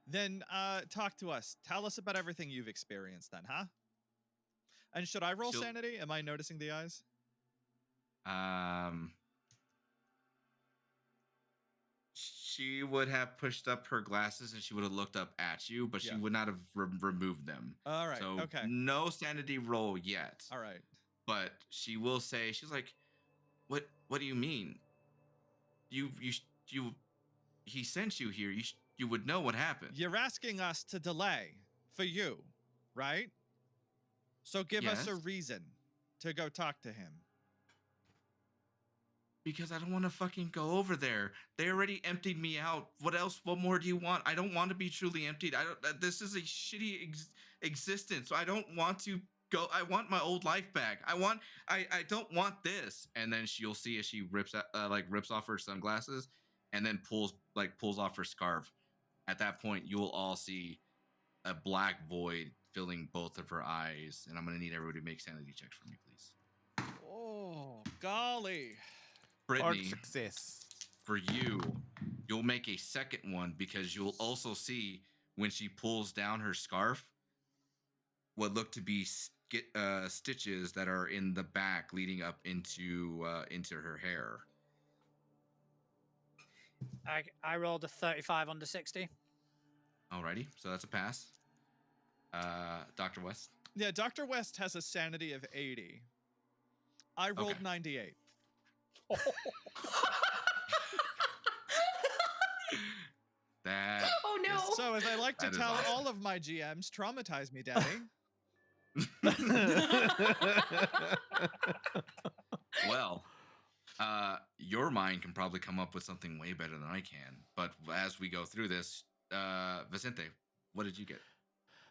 Then talk to us. Tell us about everything you've experienced then, huh? And should I roll She'll- sanity? Am I noticing the eyes? She would have pushed up her glasses and she would have looked up at you, but she Yeah. would not have removed them. All right. So Okay. no sanity roll yet. All right. But she will say, she's like, what do you mean? You he sent you here. You would know what happened. You're asking us to delay for you, right? So give us a Yes. reason to go talk to him. Because I don't want to fucking go over there. They already emptied me out. What else? What more do you want? I don't want to be truly emptied. I don't. This is a shitty existence. So I don't want to go. I want my old life back. I don't want this. And then you'll see as she rips off her sunglasses, and then pulls off her scarf. At that point, you will all see a black void filling both of her eyes. And I'm gonna need everybody to make sanity checks for me, please. Oh, golly. Hard Brittany, success. for you, you'll make a second one because you'll also see when she pulls down her scarf what look to be stitches that are in the back leading up into her hair. I rolled a 35 under 60. Alrighty, so that's a pass. Dr. West. Yeah, Dr. West has a sanity of 80. I rolled Okay. 98. That Oh no. So as I like to That is tell awesome. all of my GMs, traumatize me, Daddy. well, your mind can probably come up with something way better than I can. But as we go through this, Vicente, what did you get?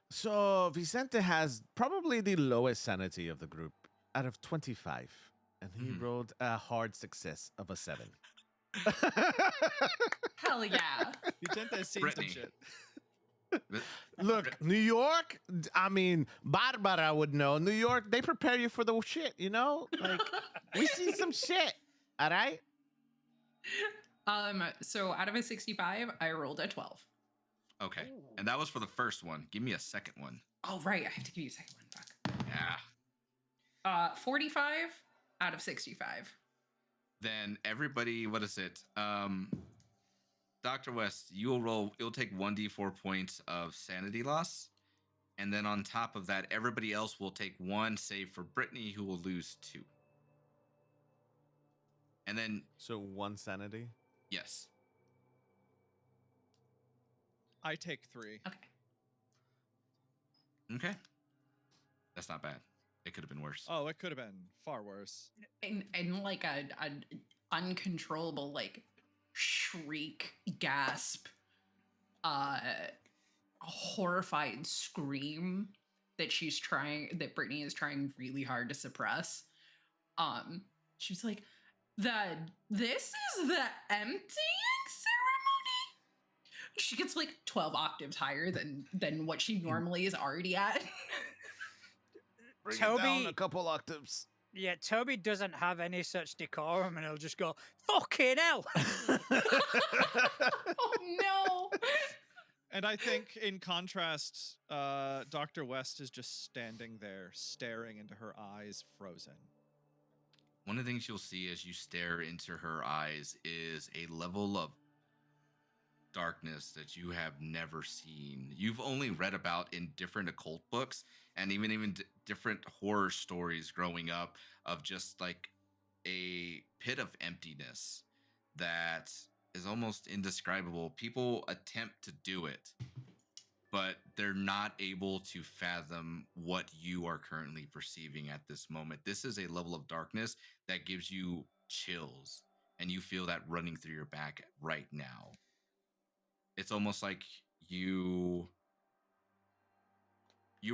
So Vicente has probably the lowest sanity of the group out of 25. And he Mhm. rolled a hard success of a 7. Hell yeah. Vicente has seen Brittany. some shit. Look, New York, I mean, Barbara would know. New York, they prepare you for the shit, you know? Like, we see some shit, all right? So out of a 65, I rolled a 12. Okay, and that was for the first one. Give me a second one. Oh right, I have to give you a second one. Fuck. Yeah. 45 out of 65. Then everybody, what is it? Dr. West, you'll take 1d4 points of sanity loss. And then on top of that, everybody else will take 1, save for Brittany, who will lose 2. And then, So 1 sanity. yes. I take 3. Okay. Okay. That's not bad. It could have been worse. Oh, it could have been far worse. And like a uncontrollable like shriek, gasp, a horrified scream that Brittany is trying really hard to suppress. She's like, this is the emptying ceremony. She gets like 12 octaves higher than what she normally is already at. Bring it down Toby- a couple octaves. Yeah, Toby doesn't have any such decorum, and he'll just go, "Fucking hell!" Oh no. And I think, in contrast, Dr. West is just standing there, staring into her eyes, frozen. One of the things you'll see as you stare into her eyes is a level of darkness that you have never seen. You've only read about in different occult books and even different horror stories growing up of just like a pit of emptiness that is almost indescribable. People attempt to do it, but they're not able to fathom what you are currently perceiving at this moment. This is a level of darkness that gives you chills, and you feel that running through your back right now. It's almost like you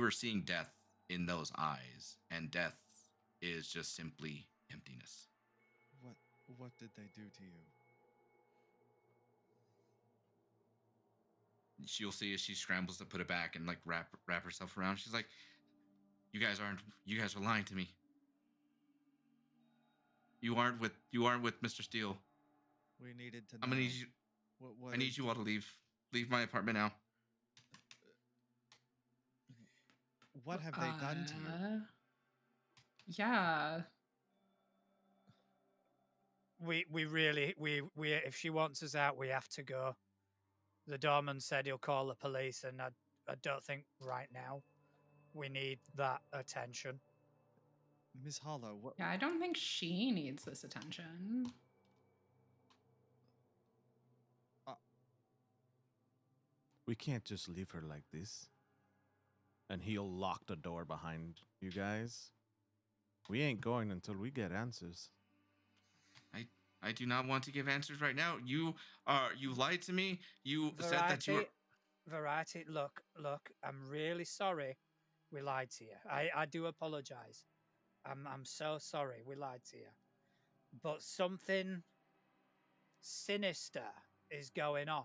are seeing death in those eyes, and death is just simply emptiness. What did they do to you? You'll see as she scrambles to put it back and like wrap herself around. She's like, you guys are lying to me. You aren't with Mr. Steele. We needed to know. I'm gonna need you. I need you all to leave my apartment now. What have they done to you? Yeah. we really if she wants us out, we have to go. The doorman said he'll call the police, and I don't think right now we need that attention. Ms. Hollow, what? Yeah, I don't think she needs this attention. We can't just leave her like this. And he'll lock the door behind you guys. We ain't going until we get answers. I do not want to give answers right now. You lied to me. You said that you were. Variety, look, I'm really sorry we lied to you. I do apologize. I'm so sorry we lied to you. But something sinister is going on.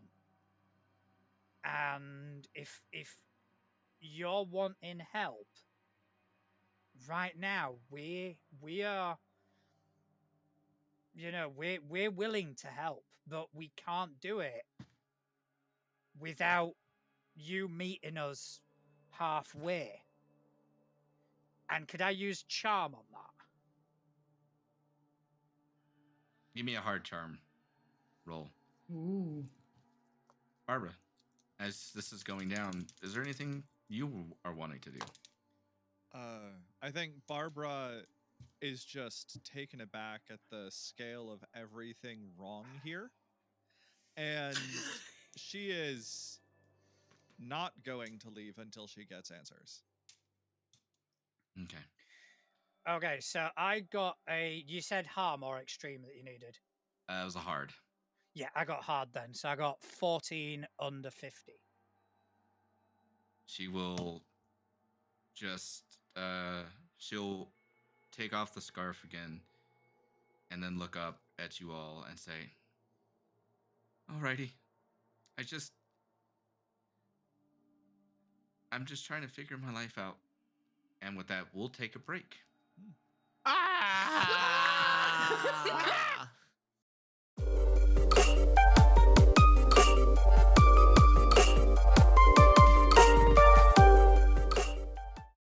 And if you're wanting help right now, we are, we're willing to help, but we can't do it without you meeting us halfway. And could I use charm on that? Give me a hard charm roll. Ooh. Barbara, as this is going down, is there anything you are wanting to do? I think Barbara is just taken aback at the scale of everything wrong here. And she is not going to leave until she gets answers. Okay. Okay, so I got you said harm or extreme that you needed? It was a hard. Yeah, I got hard then. So I got 14 under 50. She will just she'll take off the scarf again and then look up at you all and say, "Alrighty. I'm just trying to figure my life out." And with that, we'll take a break. Ah!